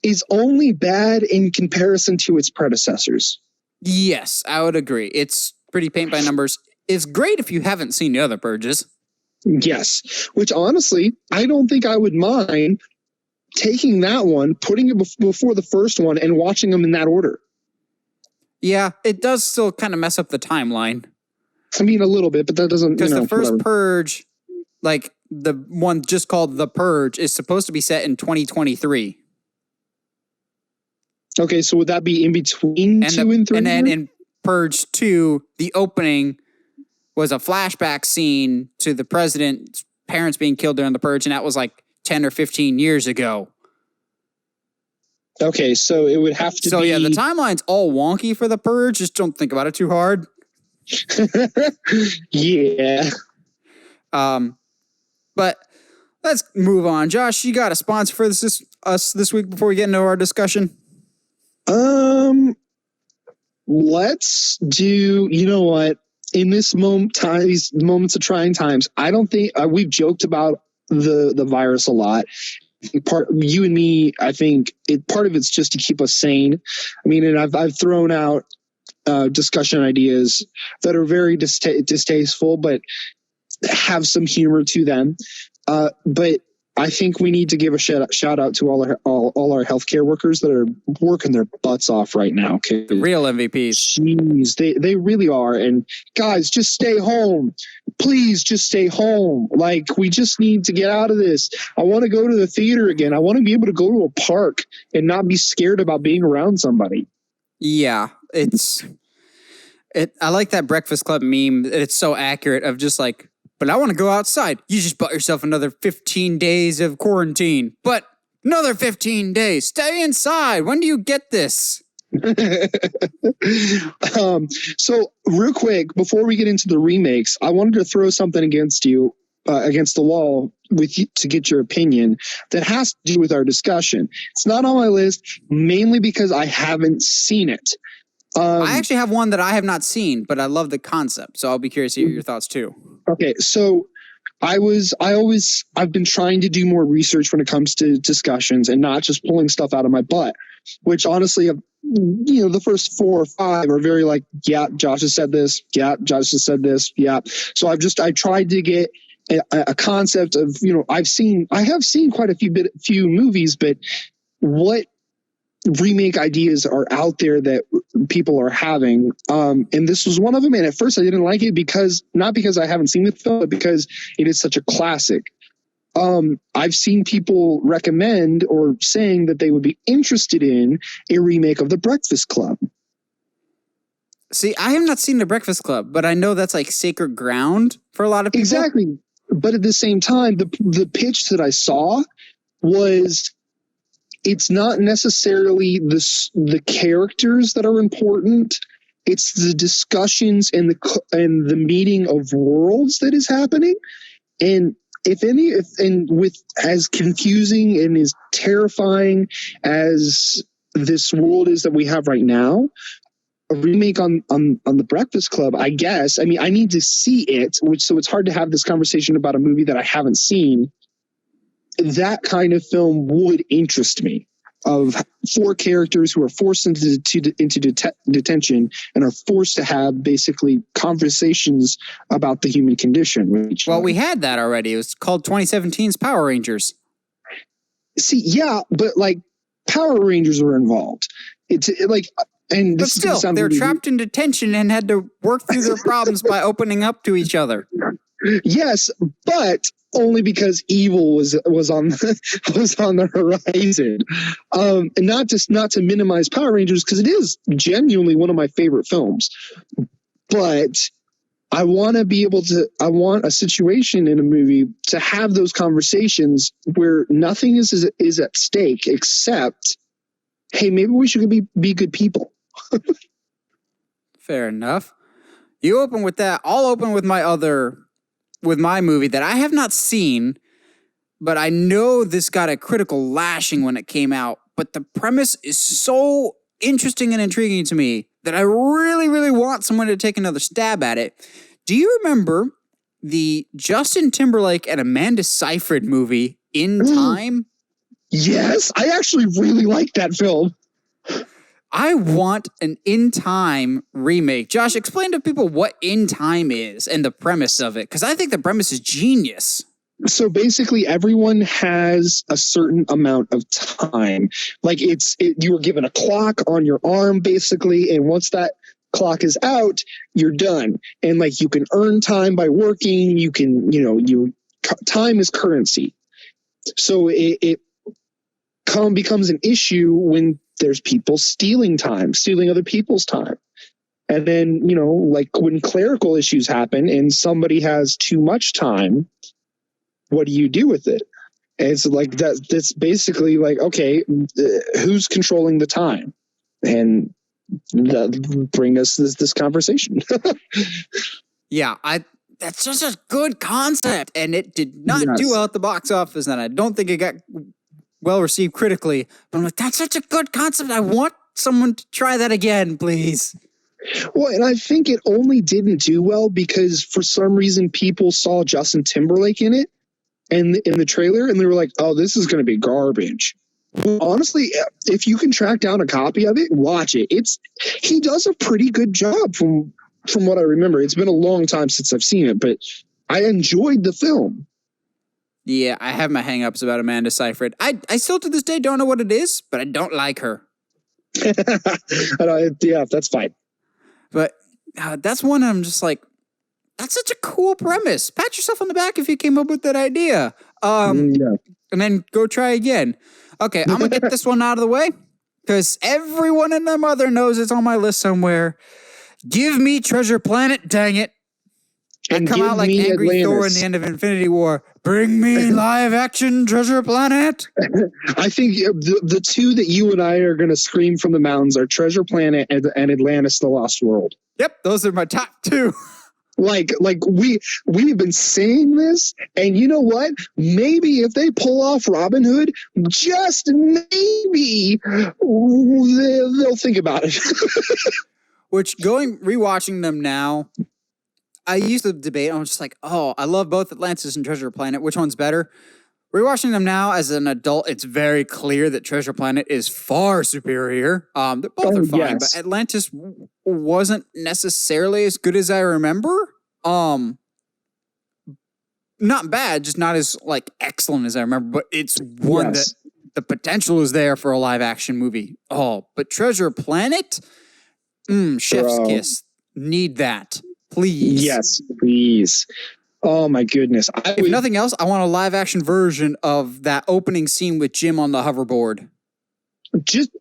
is only bad in comparison to its predecessors. Yes, I would agree. It's pretty paint by numbers. It's great if you haven't seen the other Purges. Yes, which honestly, I don't think I would mind taking that one, putting it before the first one, and watching them in that order. Yeah, it does still kind of mess up the timeline. I mean, a little bit, but that doesn't, because the first whatever. Purge, like the one just called The Purge, is supposed to be set in 2023. Okay, so would that be in between And 2 and 3? And then in Purge 2, the opening was a flashback scene to the president's parents being killed during the Purge, and that was like 10 or 15 years ago. Okay, so it would have to be... So yeah, the timeline's all wonky for the Purge. Just don't think about it too hard. Yeah. But let's move on. Josh, you got a sponsor for us this week before we get into our discussion? Let's do, you know what? In this these moments of trying times, I don't think we've joked about the virus a lot. You and me, I think part of it's just to keep us sane. I mean, and I've thrown out discussion ideas that are very distasteful, but have some humor to them. But I think we need to give a shout out to all our healthcare workers that are working their butts off right now. Okay? The real MVPs. Jeez, they really are. And guys, just stay home. Please just stay home. Like, we just need to get out of this. I want to go to the theater again. I want to be able to go to a park and not be scared about being around somebody. Yeah, I like that Breakfast Club meme. It's so accurate of just like, but I want to go outside. You just bought yourself another 15 days of quarantine. But another 15 days. Stay inside. When do you get this? So real quick, before we get into the remakes, I wanted to throw something against you, against the wall with you to get your opinion that has to do with our discussion. It's not on my list, mainly because I haven't seen it. I actually have one that I have not seen, but I love the concept. So I'll be curious to hear your thoughts too. Okay, so I've been trying to do more research when it comes to discussions and not just pulling stuff out of my butt, which honestly, the first 4 or 5 are very like, yeah, Josh has said this. Yeah, Josh has said this. Yeah. So I tried to get a concept of, I have seen quite a few movies, but what remake ideas are out there that people are having, and this was one of them. And at first I didn't like it not because I haven't seen the film, but because it is such a classic. I've seen people recommend or saying that they would be interested in a remake of The Breakfast Club. See, I have not seen The Breakfast Club, but I know that's like sacred ground for a lot of people. Exactly. But at the same time, the pitch that I saw was, it's not necessarily the characters that are important. It's the discussions and the meeting of worlds that is happening. And with as confusing and as terrifying as this world is that we have right now, a remake on The Breakfast Club, I guess. I mean, I need to see it, so it's hard to have this conversation about a movie that I haven't seen. That kind of film would interest me, of 4 characters who are forced into detention and are forced to have basically conversations about the human condition. Well, we had that already. It was called 2017's Power Rangers. See, yeah, but like Power Rangers were involved. But still, they're trapped in detention and had to work through their problems by opening up to each other. Yes, but only because evil was on the horizon, and not to minimize Power Rangers, because it is genuinely one of my favorite films. But I want a situation in a movie to have those conversations where nothing is at stake except, hey, maybe we should be good people. Fair enough. You open with that. I'll open with my movie that I have not seen, but I know this got a critical lashing when it came out. But the premise is so interesting and intriguing to me that I really, really want someone to take another stab at it. Do you remember the Justin Timberlake and Amanda Seyfried movie, In Time? Yes, I actually really like that film. I want an In Time remake. Josh, explain to people what In Time is and the premise of it, because I think the premise is genius. So basically, everyone has a certain amount of time. Like you were given a clock on your arm, basically, and once that clock is out, you're done. And like you can earn time by working. You can, time is currency. So it becomes an issue when there's people stealing other people's time. And then, like when clerical issues happen and somebody has too much time, what do you do with it? And it's like that's basically like, okay, who's controlling the time? And that bring us this conversation. Yeah, that's just a good concept, and it did not do well at the box office, and I don't think it got well received critically. But I'm like, that's such a good concept. I want someone to try that again, please. Well, and I think it only didn't do well because for some reason people saw Justin Timberlake in it and in the trailer, and they were like, "Oh, this is going to be garbage." Well, honestly, if you can track down a copy of it, watch it. He does a pretty good job from what I remember. It's been a long time since I've seen it, but I enjoyed the film. Yeah, I have my hang-ups about Amanda Seyfried. I still to this day don't know what it is, but I don't like her. Yeah, that's fine. But that's one I'm just like, that's such a cool premise. Pat yourself on the back if you came up with that idea. And then go try again. Okay, I'm going to get this one out of the way because everyone and their mother knows it's on my list somewhere. Give me Treasure Planet, dang it. And I come out like Angry Atlantis. Thor in the end of Infinity War. Bring me live action Treasure Planet. I think the two that you and I are going to scream from the mountains are Treasure Planet and Atlantis: The Lost World. Yep, those are my top two. Like we've been saying this, and you know what? Maybe if they pull off Robin Hood, just maybe they'll think about it. Which rewatching them now, I used to debate. I was just like, oh, I love both Atlantis and Treasure Planet. Which one's better? Rewatching them now as an adult, it's very clear that Treasure Planet is far superior. They're both are fine, yes. But Atlantis wasn't necessarily as good as I remember. Not bad, just not as like excellent as I remember. But it's one that the potential is there for a live action movie. Oh, but Treasure Planet, chef's kiss. Need that, please. Yes, please. Oh my goodness. If nothing else, I want a live action version of that opening scene with Jim on the hoverboard.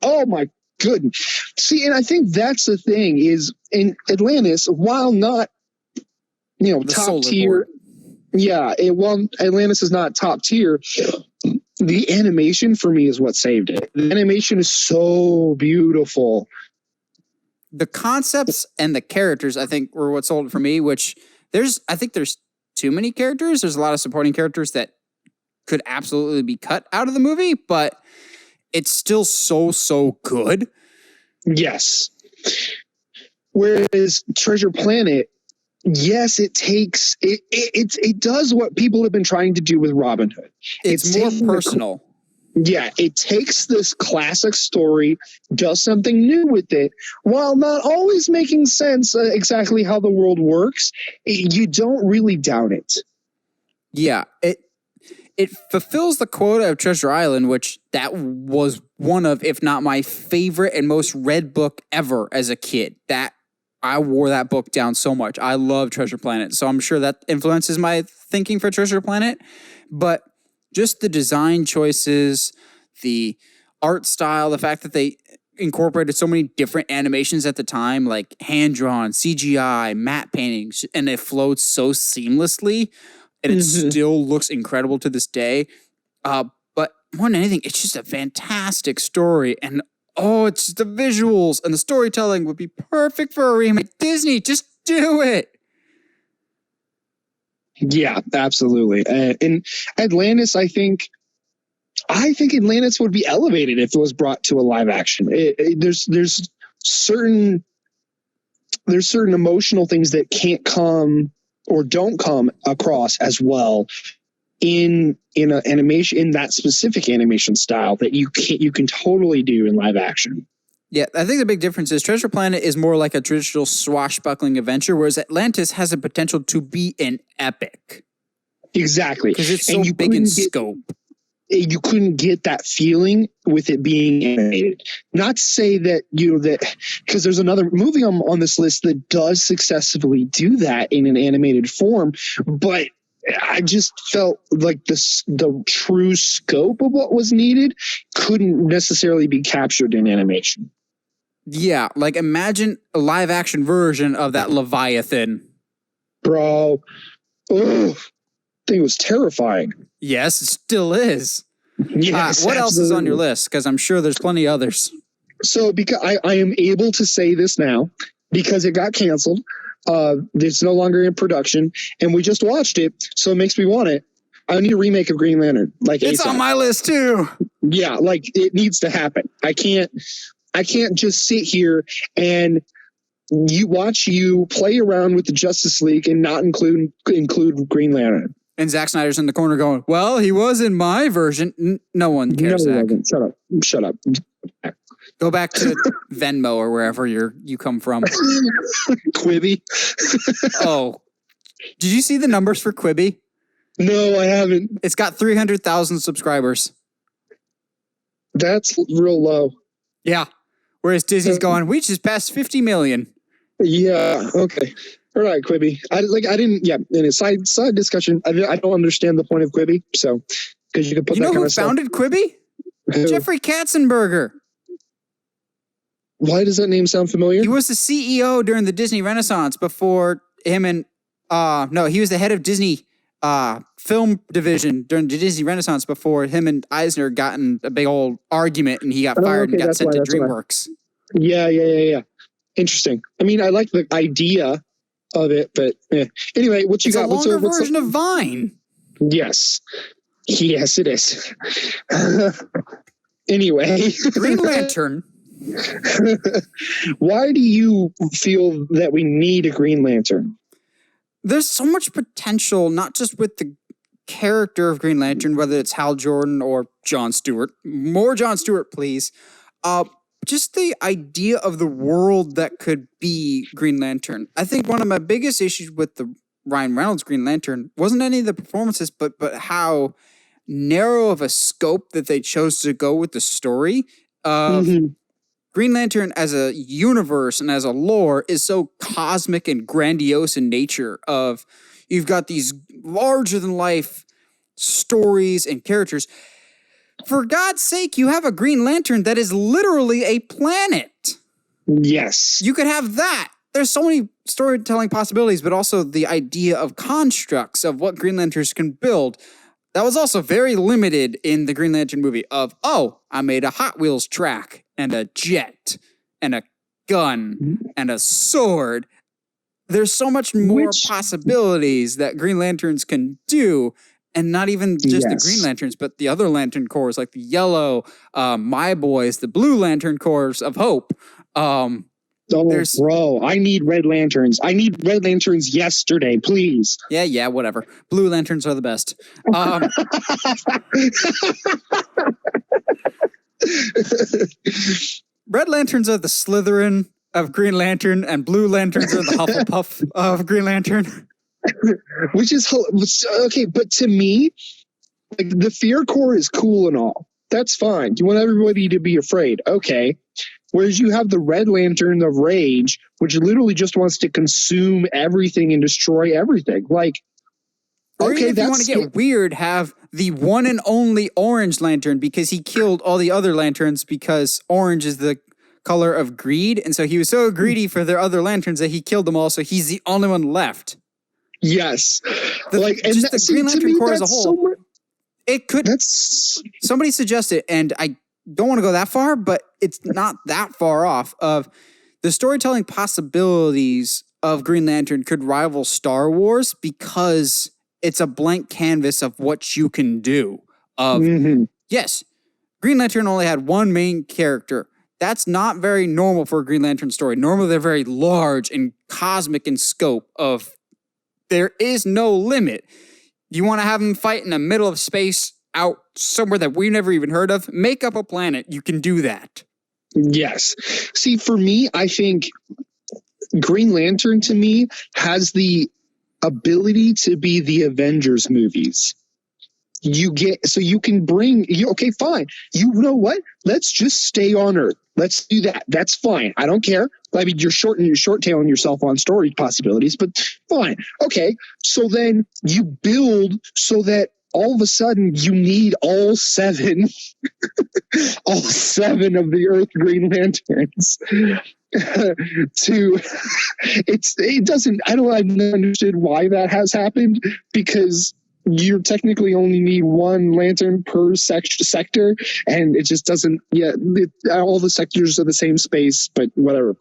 Oh my goodness. See, and I think that's the thing is in Atlantis, while not, top tier. Yeah. While Atlantis is not top tier, the animation for me is what saved it. The animation is so beautiful. The concepts and the characters, I think, were what sold it for me, which there's too many characters. There's a lot of supporting characters that could absolutely be cut out of the movie, but it's still so good. Yes. Whereas Treasure Planet, yes, it does what people have been trying to do with Robin Hood. It's more personal. It takes this classic story, does something new with it, while not always making sense exactly how the world works. You don't really doubt it. Yeah, it fulfills the quota of Treasure Island, which that was one of, if not my favorite and most read book ever as a kid. That I wore that book down so much. I love Treasure Planet, so I'm sure that influences my thinking for Treasure Planet, but just the design choices, the art style, the fact that they incorporated so many different animations at the time, like hand-drawn, CGI, matte paintings, and it floats so seamlessly, and it still looks incredible to this day. But more than anything, it's just a fantastic story, and it's just the visuals and the storytelling would be perfect for a remake. Disney, just do it. Yeah, absolutely. And Atlantis, I think Atlantis would be elevated if it was brought to a live action. There's certain emotional things that can't come or don't come across as well in an animation, in that specific animation style that you can totally do in live action. Yeah, I think the big difference is Treasure Planet is more like a traditional swashbuckling adventure, whereas Atlantis has the potential to be an epic. Exactly. Because it's so big in scope. You couldn't get that feeling with it being animated. Not to say that, because there's another movie on this list that does successfully do that in an animated form, but I just felt like the true scope of what was needed couldn't necessarily be captured in animation. Yeah, like imagine a live action version of that Leviathan. Bro, ugh, thing was terrifying. Yes, it still is. Yes, what else is on your list? Because I'm sure there's plenty others. So because I am able to say this now because it got canceled. It's no longer in production, and we just watched it, so it makes me want it. I need a remake of Green Lantern. Like it's ASAP. on my list too. Yeah, like it needs to happen. I can't just sit here and you play around with the Justice League and not include Green Lantern. And Zack Snyder's in the corner going, well, he was in my version. No one cares, Zach. Shut up. Go back to Venmo or wherever you come from. Quibi. Oh, did you see the numbers for Quibi? No, I haven't. It's got 300,000 subscribers. That's real low. Yeah. Whereas Disney's going, we just passed 50 million. Yeah. Okay. All right, Quibi. In a side discussion, I don't understand the point of Quibi. So, because you can put that kind of stuff. You know who founded Quibi? Who? Jeffrey Katzenberger. Why does that name sound familiar? He was the CEO during the Disney Renaissance before him and he was the head of Disney film division during the Disney Renaissance before him and Eisner got in a big old argument and he got fired and got sent to DreamWorks. Yeah. Interesting. I mean, I like the idea of it, but anyway, what you got? It's a longer version of Vine. Yes, it is. Anyway, Green Lantern. Why do you feel that we need a Green Lantern? There's so much potential, not just with the character of Green Lantern, whether it's Hal Jordan or Jon Stewart. More Jon Stewart, please. Just the idea of the world that could be Green Lantern. I think one of my biggest issues with the Ryan Reynolds Green Lantern wasn't any of the performances, but how narrow of a scope that they chose to go with the story of Green Lantern as a universe and as a lore is so cosmic and grandiose in nature of you've got these larger than life stories and characters. For God's sake, you have a Green Lantern that is literally a planet. Yes. You could have that. There's so many storytelling possibilities, but also the idea of constructs of what Green Lanterns can build. That was also very limited in the Green Lantern movie of, I made a Hot Wheels track and a jet and a gun and a sword. There's so much more possibilities that Green Lanterns can do. And not even just the Green Lanterns, but the other Lantern Corps, like the yellow, My Boys, the blue Lantern Corps of Hope. Bro, I need red lanterns. I need red lanterns yesterday, please. Yeah, whatever. Blue Lanterns are the best. Red Lanterns are the Slytherin of Green Lantern, and Blue Lanterns are the Hufflepuff of Green Lantern. Which is okay, but to me, like the Fear Corps is cool and all. That's fine. You want everybody to be afraid, okay? Whereas you have the Red Lantern of Rage, which literally just wants to consume everything and destroy everything. Like, or if you want to get weird, have the one and only Orange Lantern because he killed all the other lanterns because orange is the color of greed, and so he was so greedy for their other lanterns that he killed them all. So he's the only one left. Yes, the Green Lantern Corps as a whole. It could. Somebody suggested, and I don't want to go that far, but it's not that far off. Of the storytelling possibilities of Green Lantern could rival Star Wars because it's a blank canvas of what you can do. Yes, Green Lantern only had one main character. That's not very normal for a Green Lantern story. Normally, they're very large and cosmic in scope of. There is no limit. You want to have them fight in the middle of space out somewhere that we've never even heard of? Make up a planet. You can do that. Yes. See, for me, I think Green Lantern to me has the ability to be the Avengers movies. You can bring okay, fine. You know what? Let's just stay on Earth. Let's do that. That's fine. I don't care. I mean, you're short-tailing yourself on story possibilities, but fine. Okay. So then you build so that all of a sudden you need all seven of the Earth Green Lanterns I've never understood why that has happened, because you technically only need one lantern per sector, and it just doesn't. Yeah, all the sectors are the same space, but whatever.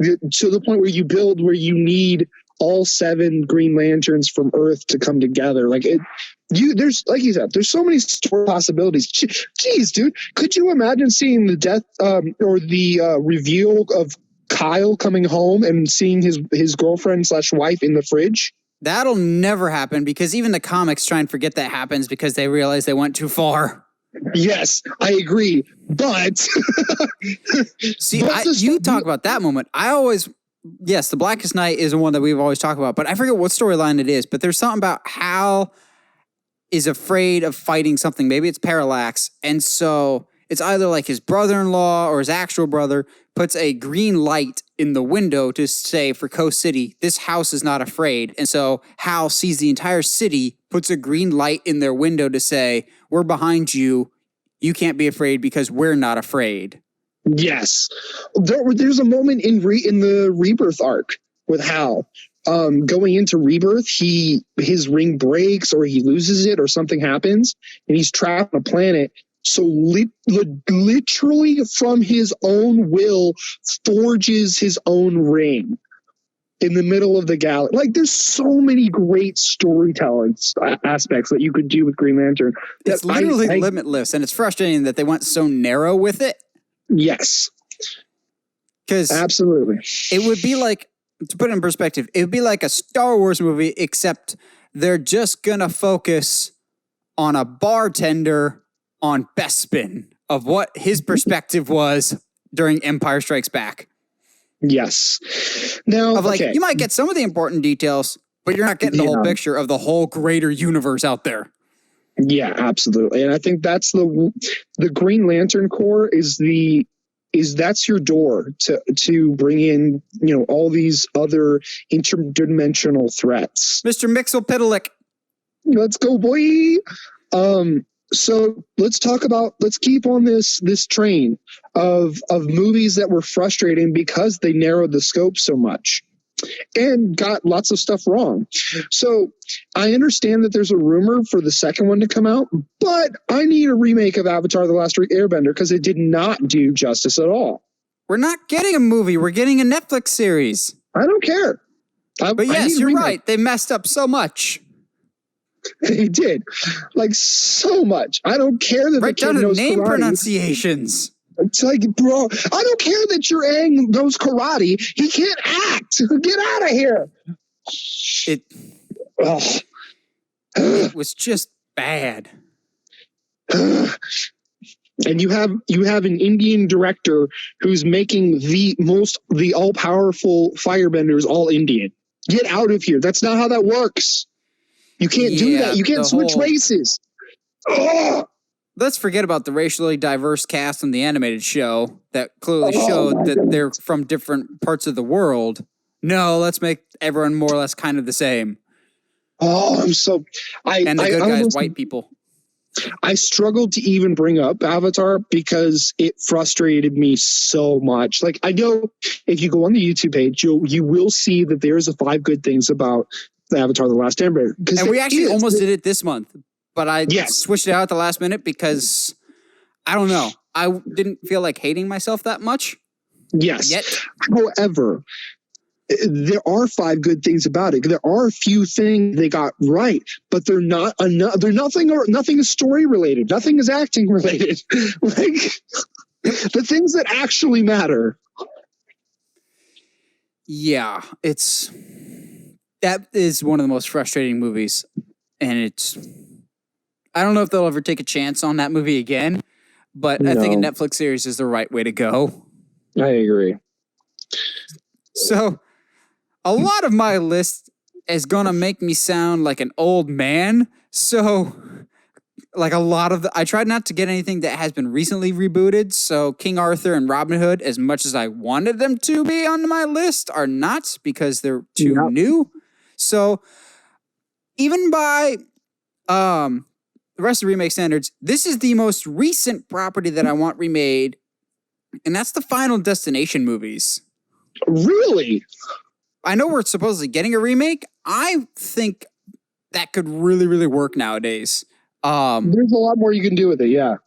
To the point where you build where you need all 7 Green Lanterns from Earth to come together. There's like you said, there's so many story possibilities. Jeez, dude, could you imagine seeing the death or the reveal of Kyle coming home and seeing his girlfriend / wife in the fridge? That'll never happen, because even the comics try and forget that happens because they realize they went too far. Yes, I agree. But see, you talk about that moment. Yes, the Blackest Night is the one that we've always talked about, but I forget what storyline it is. But there's something about Hal is afraid of fighting something. Maybe it's Parallax. And so it's either like his brother-in-law or his actual brother puts a green light in the window to say for Coast City, this house is not afraid. And so Hal sees the entire city, puts a green light in their window to say, we're behind you. You can't be afraid because we're not afraid. Yes. There's a moment in the Rebirth arc with Hal. Going into Rebirth, his ring breaks or he loses it or something happens and he's trapped on a planet. So literally from his own will forges his own ring in the middle of the galaxy. Like, there's so many great storytelling aspects that you could do with Green Lantern. It's literally limitless, and it's frustrating that they went so narrow with it. Yes. Because absolutely. It would be like, to put it in perspective, it would be like a Star Wars movie, except they're just going to focus on a bartender on Bespin of what his perspective was during Empire Strikes Back. Yes. Now, you might get some of the important details, but you're not getting the whole picture of the whole greater universe out there. Yeah, absolutely. And I think that's the Green Lantern Corps that's your door to bring in, all these other interdimensional threats. Mr. Mixel-Pitalik. Let's go, boy. So let's keep on this train of movies that were frustrating because they narrowed the scope so much and got lots of stuff wrong. So I understand that there's a rumor for the second one to come out, but I need a remake of Avatar: The Last Airbender because it did not do justice at all. We're not getting a movie. We're getting a Netflix series. I don't care. But yes, you're right. They messed up so much. They did, like, so much. I don't care that the kid knows name karate. Pronunciations. It's like, bro, I don't care that your Aang knows karate. He can't act. Get out of here. It was just bad. And you have an Indian director who's making the all-powerful firebenders all Indian. Get out of here. That's not how that works. You can't do that. You can't switch races. Ugh. Let's forget about the racially diverse cast on the animated show that clearly showed that they're from different parts of the world. No, let's make everyone more or less kind of the same. Oh, and the good guys, white people. I struggled to even bring up Avatar because it frustrated me so much. Like, I know if you go on the YouTube page, you will see that there's 5 good things about the Avatar: The Last Airbender. And we actually almost did it this month, but I switched it out at the last minute because, I don't know, I didn't feel like hating myself that much. Yes. Yet. However, there are 5 good things about it. There are a few things they got right, but they're not enough. Nothing is story related. Nothing is acting related. Like, the things that actually matter. Yeah, that is one of the most frustrating movies, and I don't know if they'll ever take a chance on that movie again, but I think a Netflix series is the right way to go. I agree. So, a lot of my list is going to make me sound like an old man. So, like a lot of I tried not to get anything that has been recently rebooted. So, King Arthur and Robin Hood, as much as I wanted them to be on my list, are not because they're too new. So, even by the rest of remake standards, this is the most recent property that I want remade, and that's the Final Destination movies. Really? I know we're supposedly getting a remake. I think that could really, really work nowadays. There's a lot more you can do with it, yeah.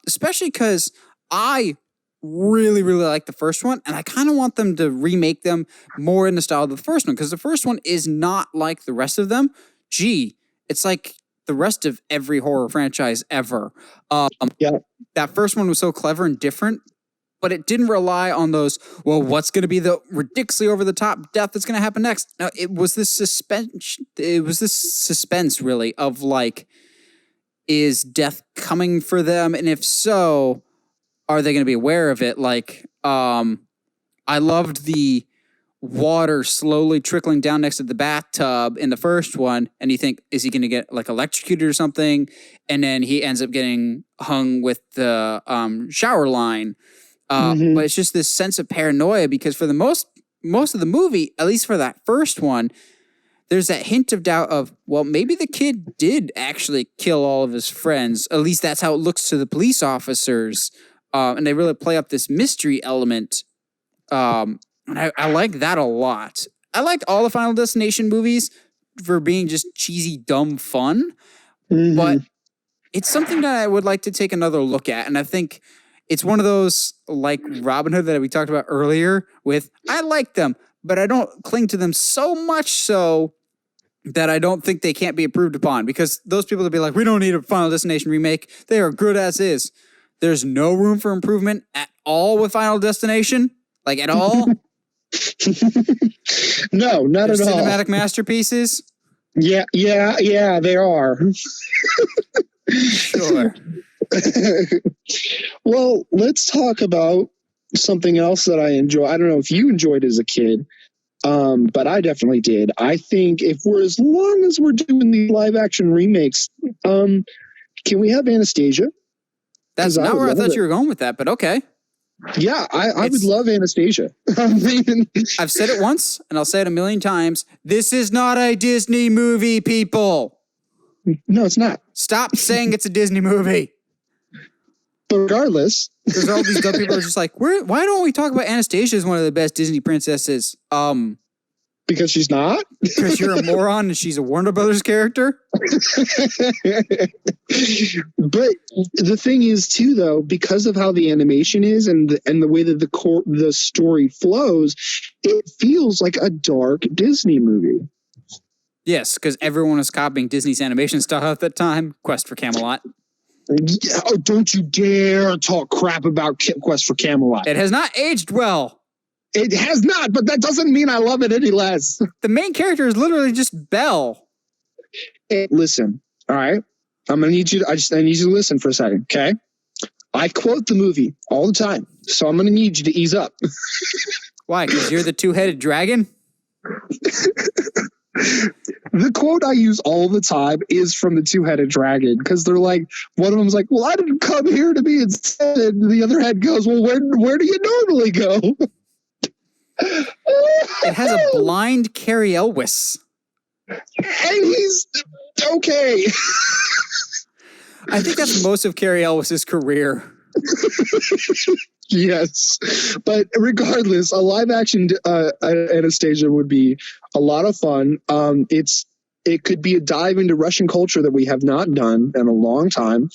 Especially because I really, really like the first one, and I kind of want them to remake them more in the style of the first one, because the first one is not like the rest of them. Gee, it's like the rest of every horror franchise ever. That first one was so clever and different, but it didn't rely on those, well, what's going to be the ridiculously over-the-top death that's going to happen next? No, it was this suspense. It was this suspense, really, of like, is death coming for them? And if so, are they going to be aware of it? Like, I loved the water slowly trickling down next to the bathtub in the first one, and you think, is he going to get like electrocuted or something? And then he ends up getting hung with the shower line. But it's just this sense of paranoia, because for the most of the movie, at least for that first one, there's that hint of doubt of, well, maybe the kid did actually kill all of his friends. At least that's how it looks to the police officers. And they really play up this mystery element. And I like that a lot. I liked all the Final Destination movies for being just cheesy, dumb fun. But it's something that I would like to take another look at. And I think it's one of those, like Robin Hood that we talked about earlier, with I like them, but I don't cling to them so much so that I don't think they can't be improved upon, because those people would be like, we don't need a Final Destination remake. They are good as is. There's no room for improvement at all with Final Destination, like at all. No, not They're at all. Cinematic masterpieces. Yeah, they are. Sure. Well, let's talk about something else that I enjoy. I don't know if you enjoyed as a kid, but I definitely did. I think as long as we're doing the live action remakes, can we have Anastasia? That's not where I thought you were going with that, but okay. Yeah, I would love Anastasia. I mean, I've said it once, and I'll say it a million times. This is not a Disney movie, people. No, it's not. Stop saying it's a Disney movie. But regardless, there's all these dumb people who are just like, why don't we talk about Anastasia as one of the best Disney princesses? Because she's not? Because you're a moron and she's a Warner Brothers character? But the thing is, too, though, because of how the animation is and the way that the story flows, it feels like a dark Disney movie. Yes, because everyone was copying Disney's animation style at that time. Quest for Camelot. Oh, don't you dare talk crap about Quest for Camelot. It has not aged well. It has not, but that doesn't mean I love it any less. The main character is literally just Belle. Hey, listen, all right? I need you to listen for a second, okay? I quote the movie all the time, so I'm going to need you to ease up. Why? Because you're the two-headed dragon? The quote I use all the time is from the two-headed dragon, because they're like, one of them's like, well, I didn't come here to be instead. And the other head goes, well, where do you normally go? It has a blind Carrie Elwes. And he's okay. I think that's most of Carrie Elwes' career. Yes, but regardless, a live action Anastasia would be a lot of fun. It could be a dive into Russian culture that we have not done in a long time.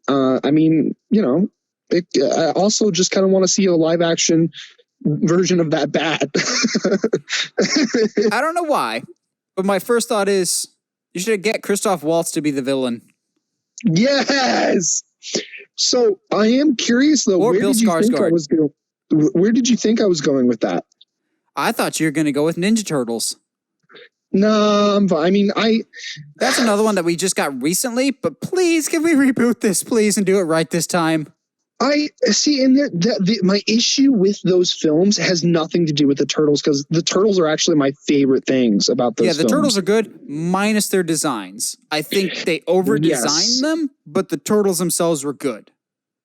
I mean, I also just kind of want to see a live action version of that bat. I don't know why, but my first thought is you should get Christoph Waltz to be the villain. Yes. So I am curious though. Or Bill Skarsgård. Where did you think I was going with that? I thought you were going to go with Ninja Turtles. No, I'm fine. I mean, that's another one that we just got recently. But please, can we reboot this, please, and do it right this time? I see, and my issue with those films has nothing to do with the turtles, because the turtles are actually my favorite things about those films. Yeah, the turtles are good, minus their designs. I think they over-designed them, but the turtles themselves were good.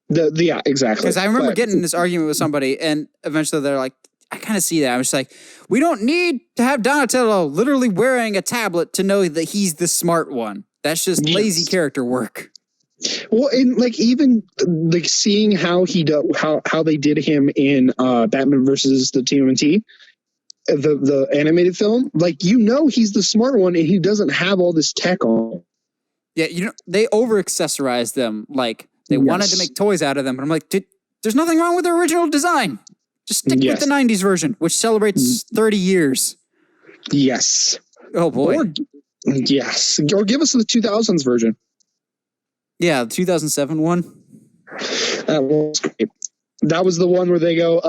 Yeah, exactly. Because I remember getting in this argument with somebody, and eventually they're like, I kind of see that. I was like, we don't need to have Donatello literally wearing a tablet to know that he's the smart one. That's just lazy character work. Well, and like even like seeing how how they did him in Batman versus the TMNT, the animated film, like he's the smart one and he doesn't have all this tech on. Yeah, they over accessorized them. Like they wanted to make toys out of them, but I'm like, there's nothing wrong with the original design. Just stick with the 90s version, which celebrates 30 years. Yes. Oh boy. Or give us the 2000s version. Yeah, the 2007 one. That was great. That was the one where they go,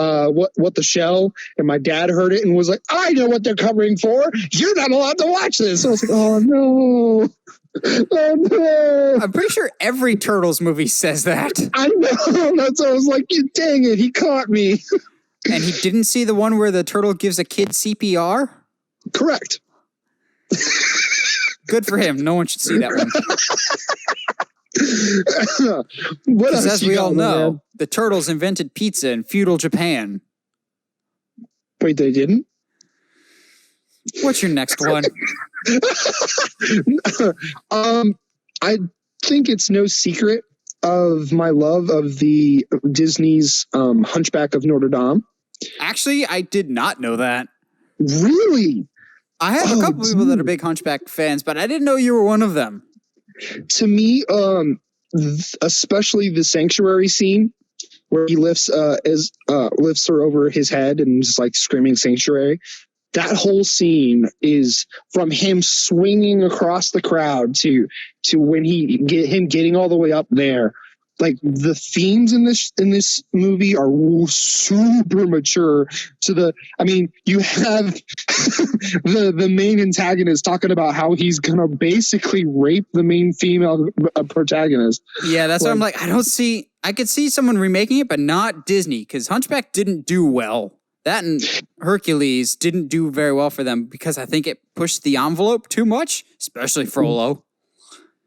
what the shell? And my dad heard it and was like, I know what they're covering for. You're not allowed to watch this. I was like, oh no. Oh no. I'm pretty sure every Turtles movie says that. I know. That's why I was like, dang it, he caught me. And he didn't see the one where the turtle gives a kid CPR? Correct. Good for him. No one should see that one. What else? As we all know, the Turtles invented pizza in feudal Japan. Wait, they didn't? What's your next one? I think it's no secret of my love of the Disney's Hunchback of Notre Dame. Actually, I did not know that. Really? I have a couple people that are big Hunchback fans, but I didn't know you were one of them. To me, especially the sanctuary scene where he lifts her over his head and just like screaming sanctuary. That whole scene is from him swinging across the crowd to when him getting all the way up there. Like the themes in this movie are super mature. You have the main antagonist talking about how he's gonna basically rape the main female protagonist. Yeah, that's what I'm like. I could see someone remaking it, but not Disney, because Hunchback didn't do well. That and Hercules didn't do very well for them because I think it pushed the envelope too much, especially Frollo.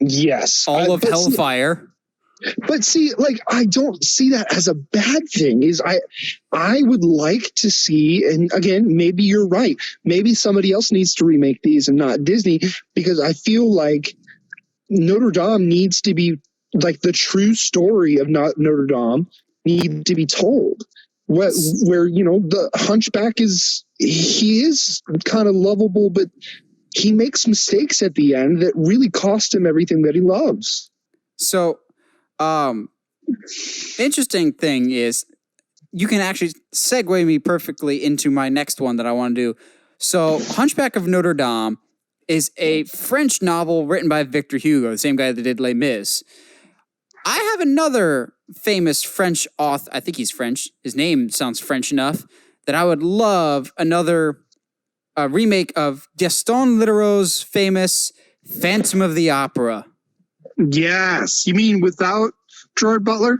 Yes, all of Hellfire. But see, like, I don't see that as a bad thing. I would like to see, and again, maybe you're right. Maybe somebody else needs to remake these and not Disney, because I feel like Notre Dame needs to be, like, the true story of Notre Dame needs to be told. Where the Hunchback is kind of lovable, but he makes mistakes at the end that really cost him everything that he loves. So, interesting thing is, you can actually segue me perfectly into my next one that I want to do. So, Hunchback of Notre Dame is a French novel written by Victor Hugo, the same guy that did Les Mis. I have another famous French author, I think he's French, his name sounds French enough, that I would love another remake of Gaston Leroux's famous Phantom of the Opera. Yes. You mean without Gerard Butler?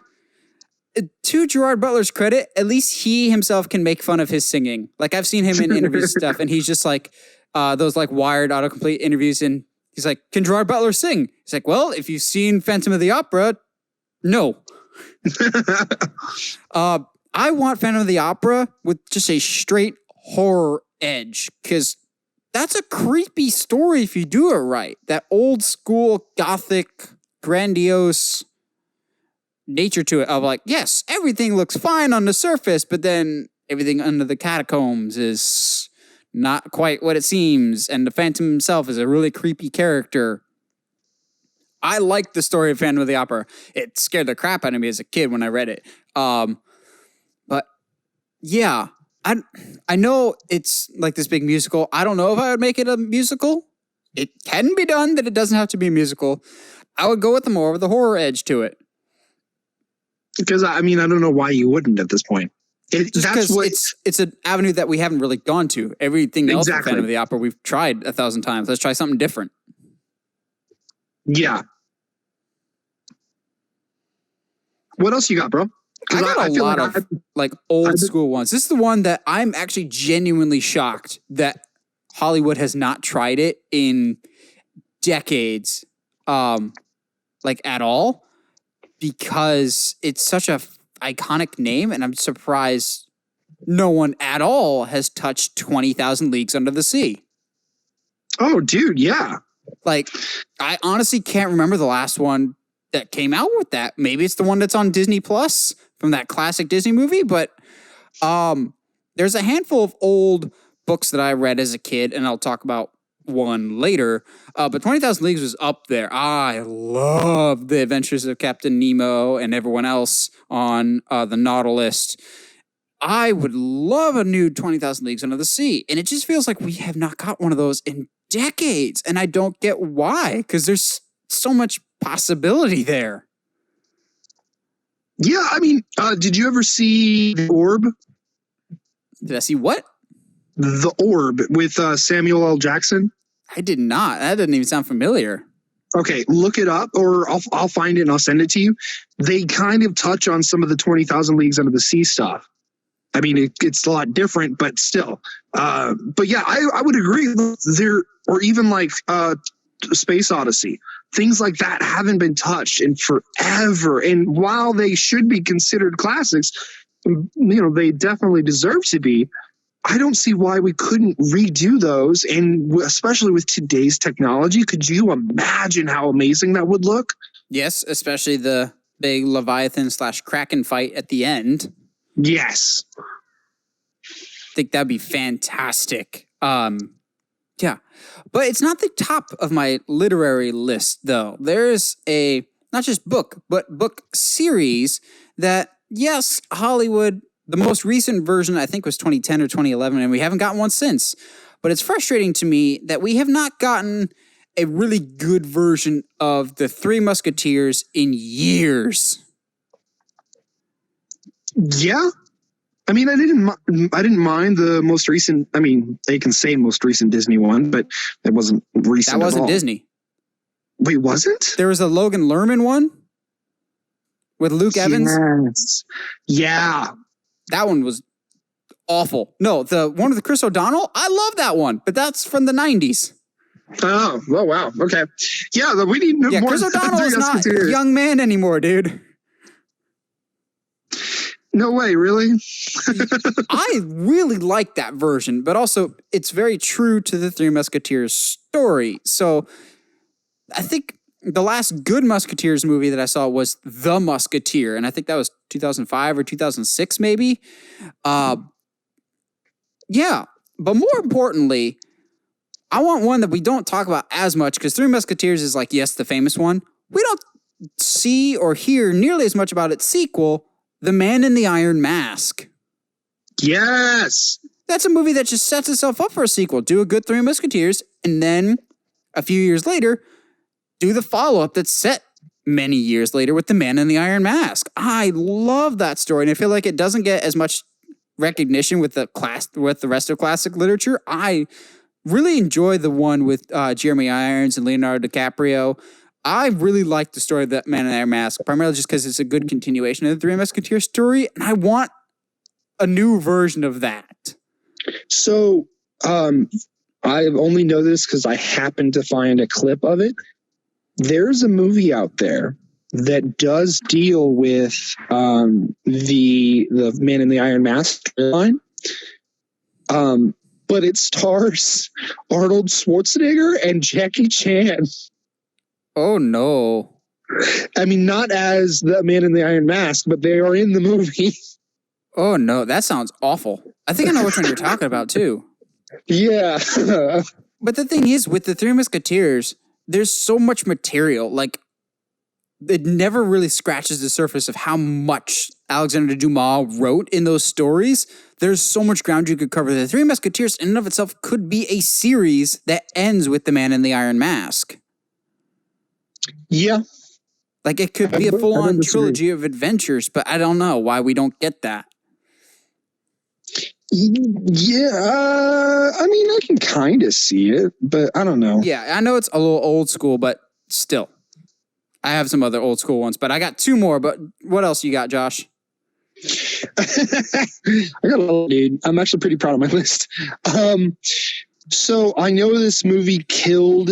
To Gerard Butler's credit, at least he himself can make fun of his singing. Like, I've seen him in interviews and stuff, and he's just like, those like Wired autocomplete interviews, and he's like, can Gerard Butler sing? He's like, well, if you've seen Phantom of the Opera, no. I want Phantom of the Opera with just a straight horror edge, because that's a creepy story if you do it right. That old school gothic, grandiose nature to it of like, yes, everything looks fine on the surface, but then everything under the catacombs is not quite what it seems, and the Phantom himself is a really creepy character. I like the story of Phantom of the Opera. It scared the crap out of me as a kid when I read it. But yeah, I know it's like this big musical. I don't know if I would make it a musical. It can be done that it doesn't have to be a musical. I would go with more of the horror edge to it. Because, I don't know why you wouldn't at this point. It's an avenue that we haven't really gone to. Everything else with Phantom of the Opera we've tried 1,000 times. Let's try something different. Yeah. What else you got, bro? I got a lot of like old school ones. This is the one that I'm actually genuinely shocked that Hollywood has not tried it in decades, like at all, because it's such a iconic name, and I'm surprised no one at all has touched 20,000 Leagues Under the Sea. Oh, dude, yeah. Like, I honestly can't remember the last one that came out with that. Maybe it's the one that's on Disney Plus from that classic Disney movie, but there's a handful of old books that I read as a kid, and I'll talk about one later. But 20,000 Leagues was up there. I love the Adventures of Captain Nemo and everyone else on the Nautilus. I would love a new 20,000 Leagues Under the Sea, and it just feels like we have not got one of those in decades, and I don't get why, because there's so much possibility there. Yeah, I mean, did you ever see The Orb? Did I see what? The Orb with Samuel L. Jackson? I did not. That doesn't even sound familiar. Okay, look it up, or I'll find it and I'll send it to you. They kind of touch on some of the 20,000 Leagues Under the Sea stuff. I mean, it's a lot different, but still. But yeah, I would agree. There, or even like Space Odyssey. Things like that haven't been touched in forever. And while they should be considered classics, they definitely deserve to be. I don't see why we couldn't redo those. And especially with today's technology, could you imagine how amazing that would look? Yes, especially the big Leviathan/Kraken fight at the end. Yes. I think that'd be fantastic. Yeah. But it's not the top of my literary list, though. There's a, not just book, but book series that, yes, Hollywood, the most recent version, I think, was 2010 or 2011, and we haven't gotten one since. But it's frustrating to me that we have not gotten a really good version of the Three Musketeers in years. Yeah. I mean, I didn't mind the most recent. I mean, they can say most recent Disney one, but it wasn't recent. That wasn't at all. Disney. Wait, wasn't? There was a Logan Lerman one with Luke Evans. Yeah. That one was awful. No, the one with Chris O'Donnell, I love that one, but that's from the 90s. Oh, wow. Okay. Yeah, we need more. Chris O'Donnell is not a young man anymore, dude. No way, really? I really like that version, but also it's very true to the Three Musketeers story. So I think the last good Musketeers movie that I saw was The Musketeer, and I think that was 2005 or 2006 maybe. Yeah, but more importantly, I want one that we don't talk about as much, because Three Musketeers is like, yes, the famous one. We don't see or hear nearly as much about its sequel, The Man in the Iron Mask. Yes. That's a movie that just sets itself up for a sequel. Do a good Three Musketeers, and then a few years later, do the follow-up that's set many years later with The Man in the Iron Mask. I love that story, and I feel like it doesn't get as much recognition with the rest of classic literature. I really enjoy the one with Jeremy Irons and Leonardo DiCaprio. I really like the story of that Man in the Iron Mask, primarily just because it's a good continuation of the Three Musketeers story, and I want a new version of that. So, I only know this because I happened to find a clip of it. There's a movie out there that does deal with the Man in the Iron Mask line, but it stars Arnold Schwarzenegger and Jackie Chan. Oh, no. I mean, not as the Man in the Iron Mask, but they are in the movie. Oh, no. That sounds awful. I think I know which one you're talking about, too. Yeah. But the thing is, with the Three Musketeers, there's so much material. Like, it never really scratches the surface of how much Alexander Dumas wrote in those stories. There's so much ground you could cover. The Three Musketeers, in and of itself, could be a series that ends with the Man in the Iron Mask. Yeah. Like, it could be a full-on trilogy of adventures, but I don't know why we don't get that. Yeah, I mean, I can kind of see it, but I don't know. Yeah, I know it's a little old school, but still. I have some other old school ones, but I got two more, but what else you got, Josh? I got a lot, dude. I'm actually pretty proud of my list. So I know this movie killed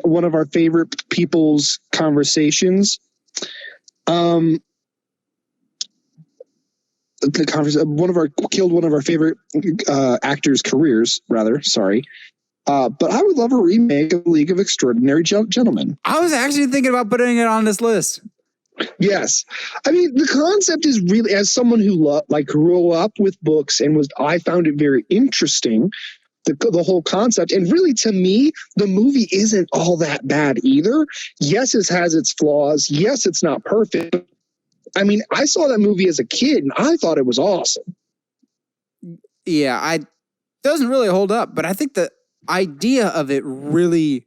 one of our favorite people's conversations. Killed one of our favorite actors' careers, rather. Sorry. But I would love a remake of League of Extraordinary Gentlemen. I was actually thinking about putting it on this list. Yes. I mean, the concept is really, as someone who grew up with books and I found it very interesting, the whole concept. And really, to me, the movie isn't all that bad either. Yes, it has its flaws. Yes, it's not perfect. I mean, I saw that movie as a kid and I thought it was awesome. Yeah, it doesn't really hold up, but I think the idea of it really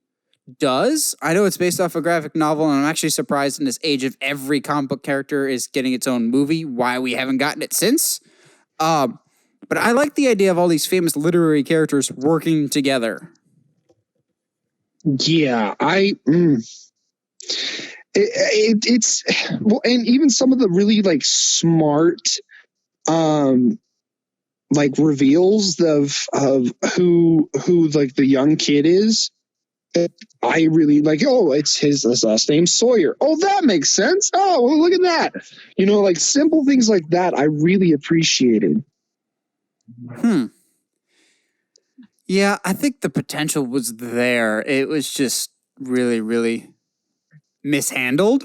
does. I know it's based off a graphic novel, and I'm actually surprised in this age of every comic book character is getting its own movie, why we haven't gotten it since. But I like the idea of all these famous literary characters working together. Yeah, it's well, and even some of the really smart reveals of who the young kid is. I really it's his last name Sawyer. Oh, that makes sense. Oh, well, look at that. Simple things like that I really appreciated. Yeah, I think the potential was there. It was just really, really mishandled.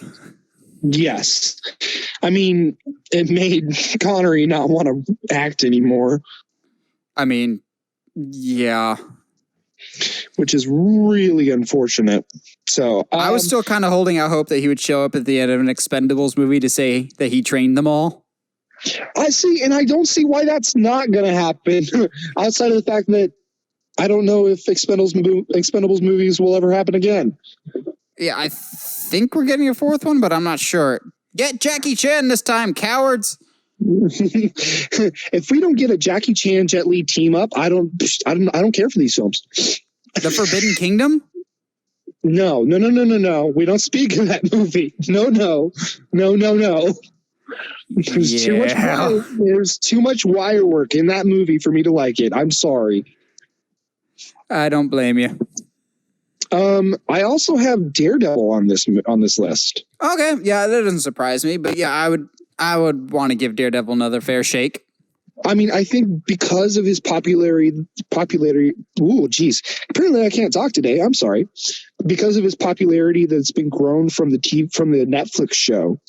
Yes. I mean, it made Connery not want to act anymore. I mean, yeah. Which is really unfortunate. So I was still kind of holding out hope that he would show up at the end of an Expendables movie to say that he trained them all. I see, and I don't see why that's not going to happen. Outside of the fact that I don't know if Expendables movies will ever happen again. Yeah, I think we're getting a fourth one, but I'm not sure. Get Jackie Chan this time, cowards. If we don't get a Jackie Chan Jet Li team up, I don't care for these films. The Forbidden Kingdom? No. We don't speak of that movie. No. There's too much wire work in that movie for me to like it. I'm sorry. I don't blame you. I also have Daredevil on this list. Okay, yeah, that doesn't surprise me, but yeah, I would want to give Daredevil another fair shake. I mean, I think because of his popularity. Ooh, geez. Apparently, I can't talk today. I'm sorry. Because of his popularity that's been grown from the Netflix show,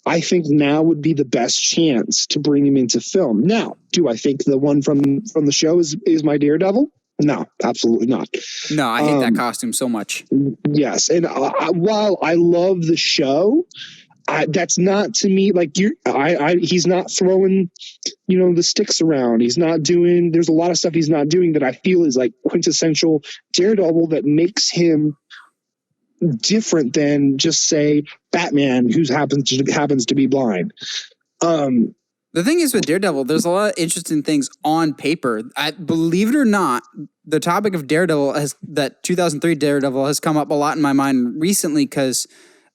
I think now would be the best chance to bring him into film. Now, do I think the one from the show is my Daredevil? No, absolutely not. No, I hate that costume so much. Yes, and while I love the show, that's not to me he's not throwing the sticks around. He's not doing. There's a lot of stuff he's not doing that I feel is quintessential Daredevil that makes him different than just say Batman, who happens to be blind. The thing is with Daredevil, there's a lot of interesting things on paper. Believe it or not, the topic of Daredevil that 2003 Daredevil has come up a lot in my mind recently because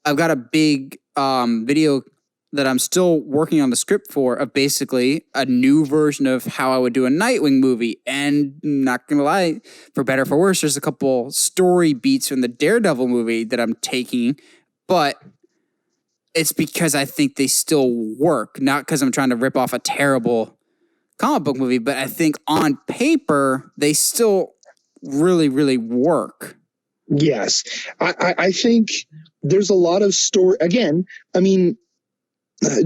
I've got a big video that I'm still working on the script for of basically a new version of how I would do a Nightwing movie. And not gonna lie, for better or for worse, there's a couple story beats from the Daredevil movie that I'm taking, but it's because I think they still work, not because I'm trying to rip off a terrible comic book movie, but I think on paper, they still really, really work. Yes. I think there's a lot of story. Again, I mean,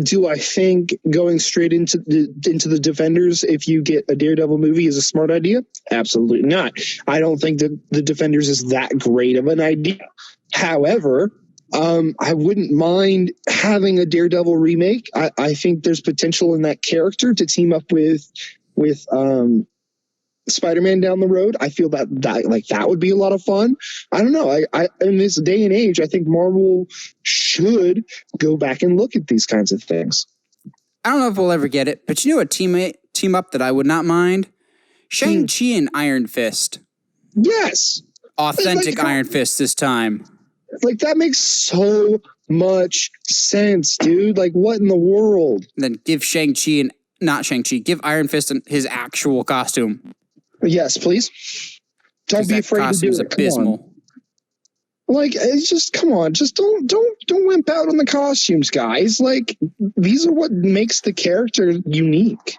do I think going straight into the Defenders if you get a Daredevil movie is a smart idea? Absolutely not. I don't think that the Defenders is that great of an idea. However, I wouldn't mind having a Daredevil remake. I think there's potential in that character to team up with Spider-Man down the road. I feel that would be a lot of fun. I don't know. I in this day and age, I think Marvel should go back and look at these kinds of things. I don't know if we'll ever get it, but a team up that I would not mind? Shang-Chi and Iron Fist. Yes. Authentic Iron Fist this time. That makes so much sense, dude. What in the world? And then give Shang-Chi an not Shang-Chi. Give Iron Fist his actual costume. Yes, please. Don't be afraid to do it. Abysmal. Come on. Like, it's just, come on, just don't wimp out on the costumes, guys. Like, these are what makes the character unique.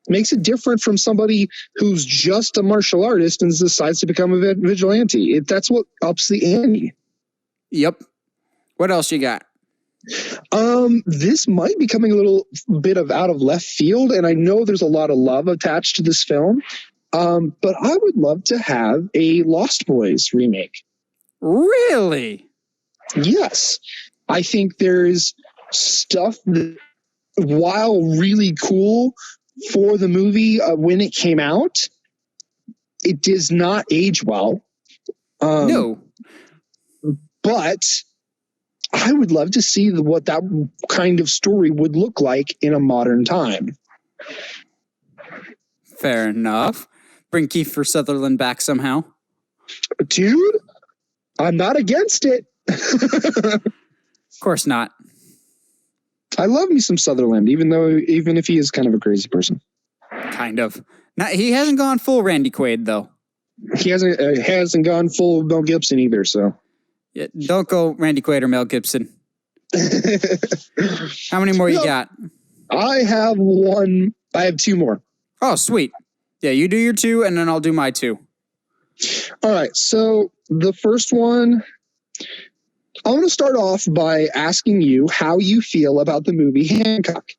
Makes it different from somebody who's just a martial artist and decides to become a vigilante. That's what ups the ante. Yep. What else you got? This might be coming a little bit of out of left field, and I know there's a lot of love attached to this film. But I would love to have a Lost Boys remake. Really? Yes. I think there's stuff that, while really cool for the movie when it came out, it does not age well. No. But I would love to see what that kind of story would look like in a modern time. Fair enough. Bring Kiefer Sutherland back somehow. Dude, I'm not against it. Of course not. I love me some Sutherland, even if he is kind of a crazy person. Kind of. Now, he hasn't gone full Randy Quaid, though. He hasn't gone full Mel Gibson either, so. Yeah, don't go Randy Quaid or Mel Gibson. How many more you got? I have one. I have two more. Oh, sweet. Yeah, you do your two, and then I'll do my two. All right. So the first one, I want to start off by asking you how you feel about the movie Hancock.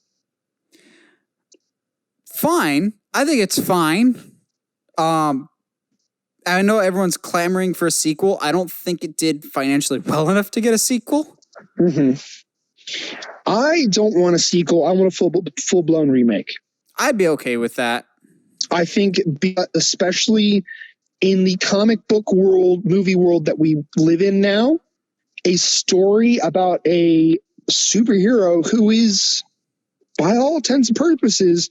Fine. I think it's fine. I know everyone's clamoring for a sequel. I don't think it did financially well enough to get a sequel. Mm-hmm. I don't want a sequel. I want a full-blown remake. I'd be okay with that. I think, especially in the comic book world, movie world that we live in now, a story about a superhero who is, by all intents and purposes,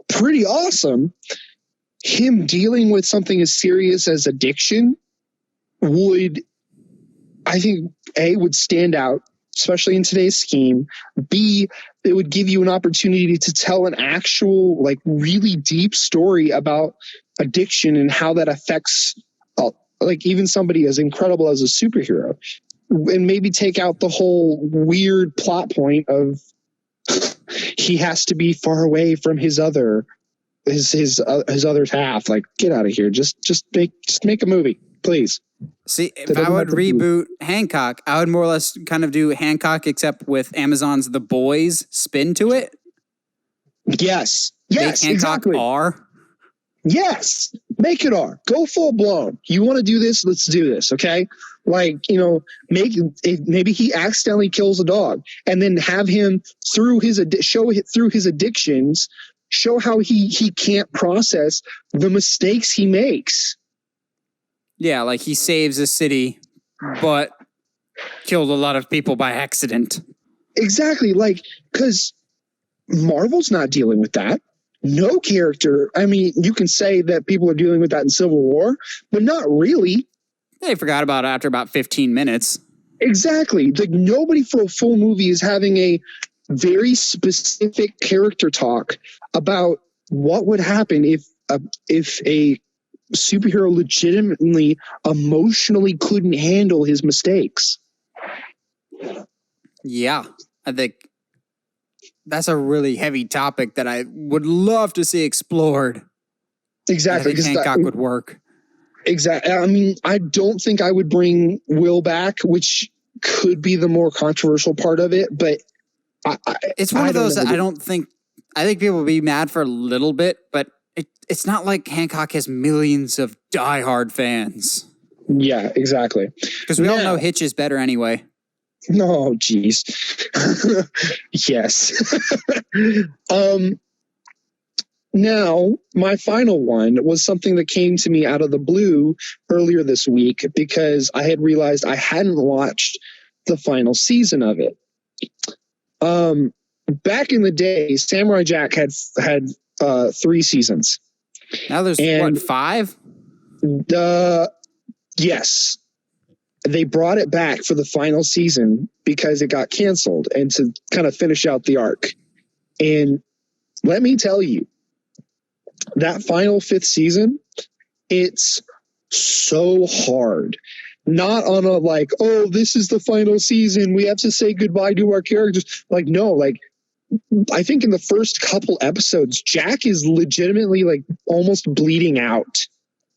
pretty awesome. Him dealing with something as serious as addiction would, I think, A, would stand out, especially in today's scheme. B, it would give you an opportunity to tell an actual, like, really deep story about addiction and how that affects, like, even somebody as incredible as a superhero. And maybe take out the whole weird plot point of he has to be far away from his other half. Like, get out of here. Just make a movie, please. See, if I would reboot Hancock, I would more or less kind of do Hancock, except with Amazon's The Boys spin to it. Yes, Make Hancock exactly. R. Yes, make it R. Go full blown. You want to do this? Let's do this. Okay. Like, maybe he accidentally kills a dog, and then have him through his addictions, show how he can't process the mistakes he makes. Yeah, like he saves a city, but killed a lot of people by accident. Exactly. Like, because Marvel's not dealing with that. No character. I mean, you can say that people are dealing with that in Civil War, but not really. They forgot about it after about 15 minutes. Exactly. Like, nobody for a full movie is having a very specific character talk about what would happen if a superhero legitimately emotionally couldn't handle his mistakes. Yeah, I think that's a really heavy topic that I would love to see explored. Exactly. I think Hancock would work. Exactly. I mean, I don't think I would bring Will back, which could be the more controversial part of it, but it's one of those that I think people will be mad for a little bit, but it's not like Hancock has millions of diehard fans. Yeah, exactly. Because we all know Hitch is better anyway. No, geez. Yes. Now, my final one was something that came to me out of the blue earlier this week because I had realized I hadn't watched the final season of it. Back in the day, Samurai Jack had 3 seasons. Now there's, 5? Yes. They brought it back for the final season because it got canceled and to kind of finish out the arc. And let me tell you, that final 5th season, it's so hard. Not on a like, oh, this is the final season, we have to say goodbye to our characters. Like, no, like, I think in the first couple episodes, Jack is legitimately like almost bleeding out,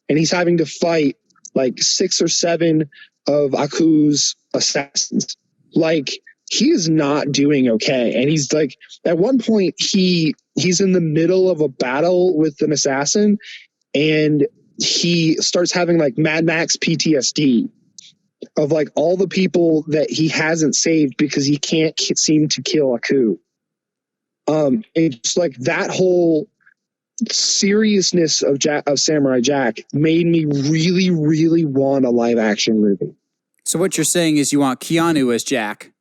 and he's having to fight like 6 or 7 of Aku's assassins. Like, he is not doing okay. And he's like, at one point he's in the middle of a battle with an assassin, and he starts having like Mad Max PTSD of like all the people that he hasn't saved because he can't seem to kill Aku. It's like that whole seriousness of Samurai Jack made me really, really want a live action movie. So what you're saying is you want Keanu as Jack?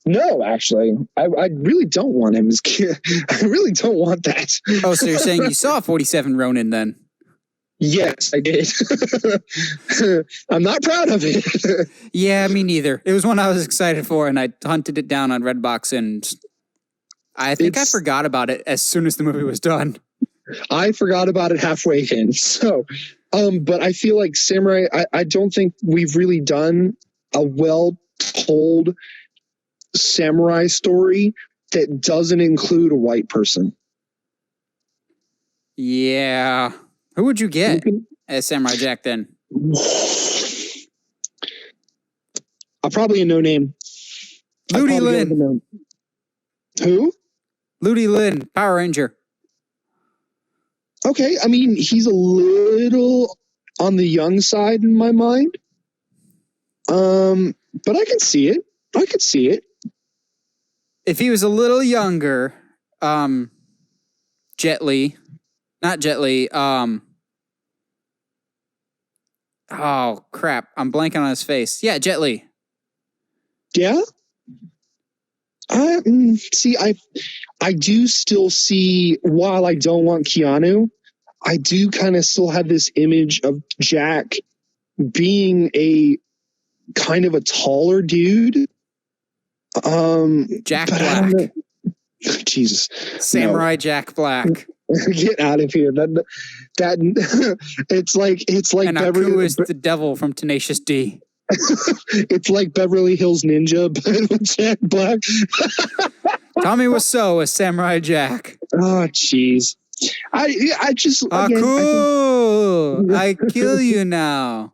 No, actually, I really don't want him as I really don't want that. Oh, so you're saying you saw 47 Ronin then? Yes, I did. I'm not proud of it. Yeah, me neither. It was one I was excited for, and I hunted it down on Redbox, and I think I forgot about it as soon as the movie was done. I forgot about it halfway in. So, but I feel like Samurai, I don't think we've really done a well-told samurai story that doesn't include a white person. Yeah. Who would you get as Samurai Jack then? Probably a no-name. Ludi Lin. Who? Ludi Lin, Power Ranger. Okay, I mean, he's a little on the young side in my mind. But I can see it. If he was a little younger, Jet Li. Not Jet Li, oh, crap. I'm blanking on his face. Yeah, Jet Li. Yeah? I do still see, while I don't want Keanu, I do kind of still have this image of Jack being a kind of a taller dude. Jack Black. Jesus. Samurai Jack Black. Get out of here. That it's like and Beverly Aku is the devil from Tenacious D. It's like Beverly Hills Ninja, but with Jack Black. Tommy Wiseau as Samurai Jack. Oh, jeez. I just Aku, I kill you now.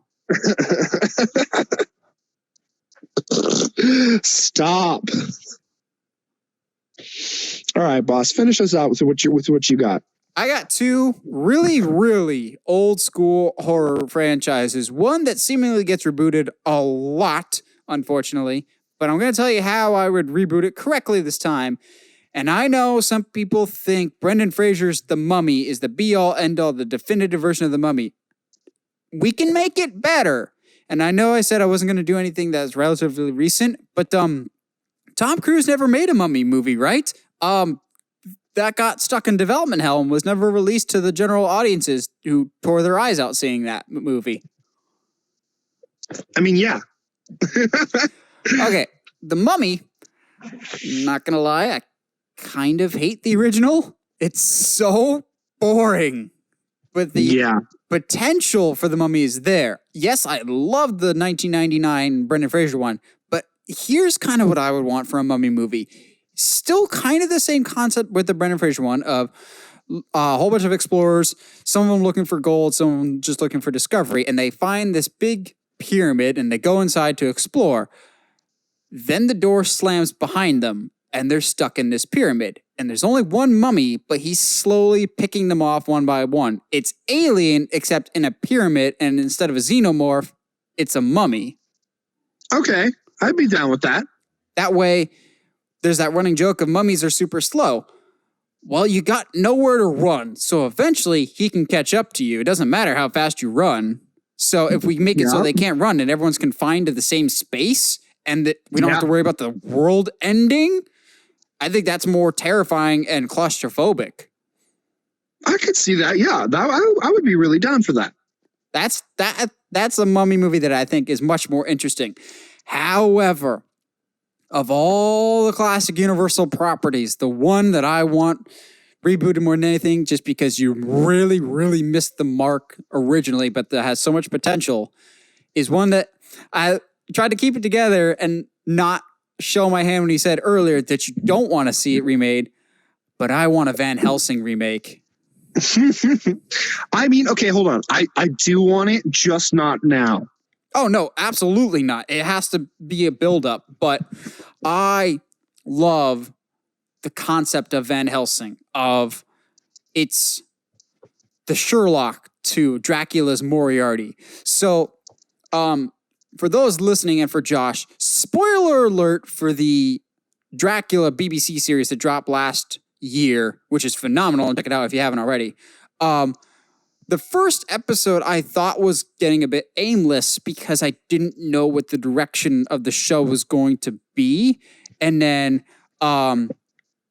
Stop. All right, boss. Finish us out with what you got. I got 2 really, really old school horror franchises. One that seemingly gets rebooted a lot, unfortunately. But I'm going to tell you how I would reboot it correctly this time. And I know some people think Brendan Fraser's The Mummy is the be-all, end-all, the definitive version of The Mummy. We can make it better. And I know I said I wasn't going to do anything that's relatively recent, but Tom Cruise never made a Mummy movie, right? That got stuck in development hell and was never released to the general audiences who tore their eyes out seeing that movie. I mean, yeah. Okay, The Mummy, not gonna lie, I kind of hate the original. It's so boring. But the potential for The Mummy is there. Yes, I love the 1999 Brendan Fraser one, but here's kind of what I would want for a Mummy movie. Still kind of the same concept with the Brendan Fraser one of a whole bunch of explorers, some of them looking for gold, some of them just looking for discovery, and they find this big pyramid and they go inside to explore. Then the door slams behind them and they're stuck in this pyramid. And there's only one mummy, but he's slowly picking them off one by one. It's Alien, except in a pyramid, and instead of a xenomorph, it's a mummy. Okay, I'd be down with that. That way, there's that running joke of mummies are super slow. Well, you got nowhere to run, so eventually he can catch up to you. It doesn't matter how fast you run. So if we make it so they can't run and everyone's confined to the same space, and that we don't have to worry about the world ending, I think that's more terrifying and claustrophobic. I could see that. Yeah, I would be really down for that. That's a mummy movie that I think is much more interesting. However, of all the classic Universal properties, the one that I want rebooted more than anything, just because you really, really missed the mark originally, but that has so much potential, is one that I tried to keep it together and not show my hand when he said earlier that you don't want to see it remade, but I want a Van Helsing remake. I mean, okay, hold on. I do want it, just not now. Oh, no, absolutely not. It has to be a build-up, but I love the concept of Van Helsing, of it's the Sherlock to Dracula's Moriarty. So, for those listening and for Josh, spoiler alert for the Dracula BBC series that dropped last year, which is phenomenal. Check it out if you haven't already. The first episode I thought was getting a bit aimless because I didn't know what the direction of the show was going to be. And then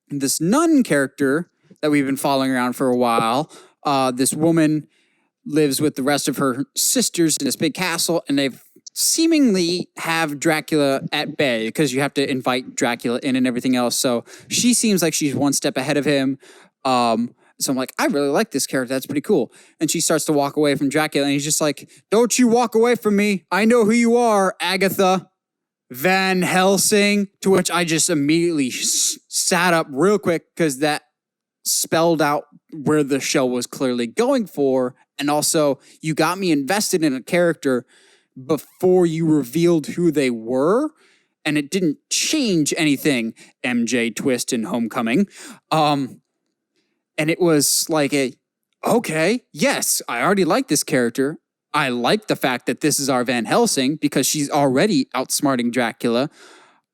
this nun character that we've been following around for a while, this woman lives with the rest of her sisters in this big castle, and they've seemingly have Dracula at bay because you have to invite Dracula in and everything else. So she seems like she's one step ahead of him. So I'm like, I really like this character. That's pretty cool. And she starts to walk away from Dracula, and he's just like, don't you walk away from me. I know who you are, Agatha Van Helsing. To which I just immediately sat up real quick because that spelled out where the show was clearly going for. And also, you got me invested in a character before you revealed who they were, and it didn't change anything. MJ twist in Homecoming. And it was like okay, yes, I already like this character. I like the fact that this is our Van Helsing because she's already outsmarting Dracula.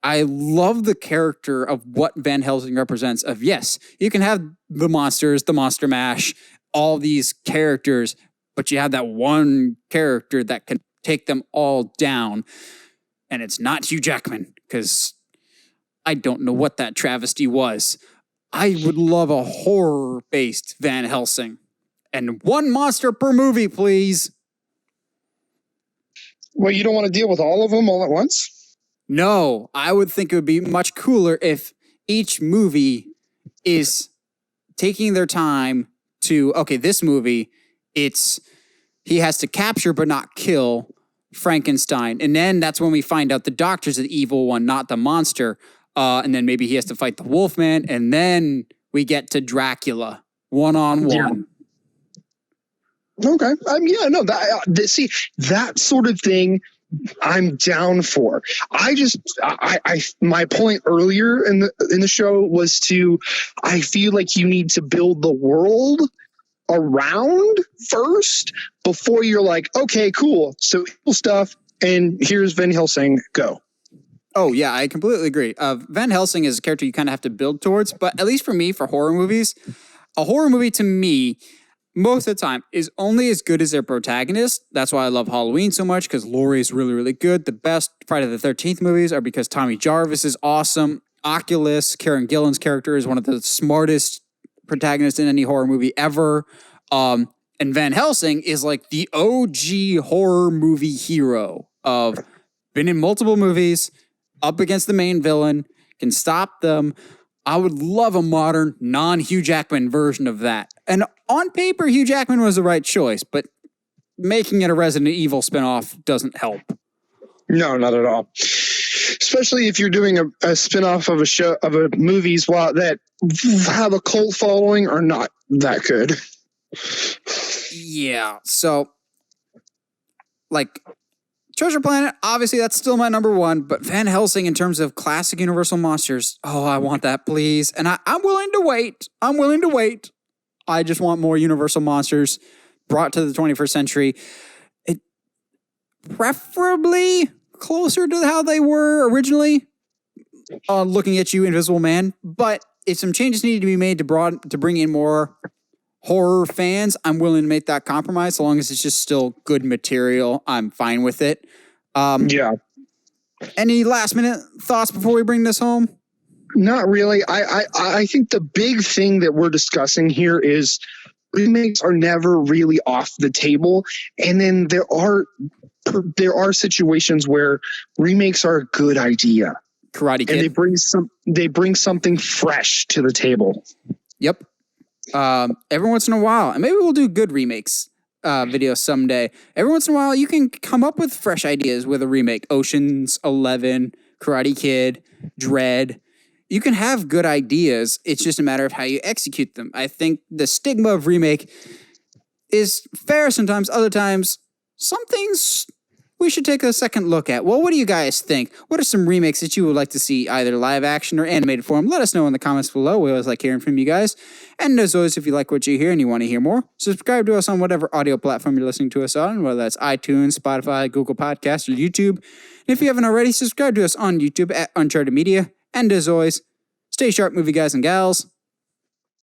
I love the character of what Van Helsing represents of, yes, you can have the monsters, the monster mash, all these characters, but you have that one character that can take them all down. And it's not Hugh Jackman, because I don't know what that travesty was. I would love a horror-based Van Helsing. And one monster per movie, please. Well, you don't want to deal with all of them all at once? No, I would think it would be much cooler if each movie is taking their time to, okay, this movie, he has to capture but not kill Frankenstein. And then that's when we find out the doctor's the evil one, not the monster. And then maybe he has to fight the Wolfman. And then we get to Dracula one-on-one. Yeah. Okay. See, that sort of thing I'm down for. My point earlier in the show was I feel like you need to build the world around first before you're like, okay, cool. So evil stuff. And here's Van Helsing, go. Oh, yeah, I completely agree. Van Helsing is a character you kind of have to build towards, but at least for me, for horror movies, a horror movie to me, most of the time, is only as good as their protagonist. That's why I love Halloween so much, because Laurie is really, really good. The best Friday the 13th movies are because Tommy Jarvis is awesome. Oculus, Karen Gillan's character, is one of the smartest protagonists in any horror movie ever. And Van Helsing is like the OG horror movie hero of been in multiple movies, up against the main villain, can stop them. I would love a modern, non-Hugh Jackman version of that. And on paper, Hugh Jackman was the right choice, but making it a Resident Evil spinoff doesn't help. No, not at all. Especially if you're doing a spinoff of a show, of a movies that have a cult following are not that good. Yeah, so like Treasure Planet, obviously that's still my number one, but Van Helsing in terms of classic Universal monsters, oh, I want that, please. And I'm willing to wait. I just want more Universal monsters brought to the 21st century. Preferably closer to how they were originally, looking at you, Invisible Man. But if some changes need to be made to bring in more horror fans, I'm willing to make that compromise. So long as it's just still good material, I'm fine with it. Yeah. Any last minute thoughts before we bring this home? Not really. I think the big thing that we're discussing here is remakes are never really off the table. And then there are situations where remakes are a good idea. Karate Kid. And they bring something fresh to the table. Yep. Every once in a while, and maybe we'll do good remakes videos someday. Every once in a while, you can come up with fresh ideas with a remake. Ocean's 11, Karate Kid, Dread. You can have good ideas. It's just a matter of how you execute them. I think the stigma of remake is fair sometimes. Other times, some things we should take a second look at. Well, what do you guys think? What are some remakes that you would like to see, either live action or animated form? Let us know in the comments below. We always like hearing from you guys. And as always, if you like what you hear and you want to hear more, subscribe to us on whatever audio platform you're listening to us on, whether that's iTunes, Spotify, Google Podcasts, or YouTube. And if you haven't already, subscribe to us on YouTube at Uncharted Media. And as always, stay sharp, movie guys and gals.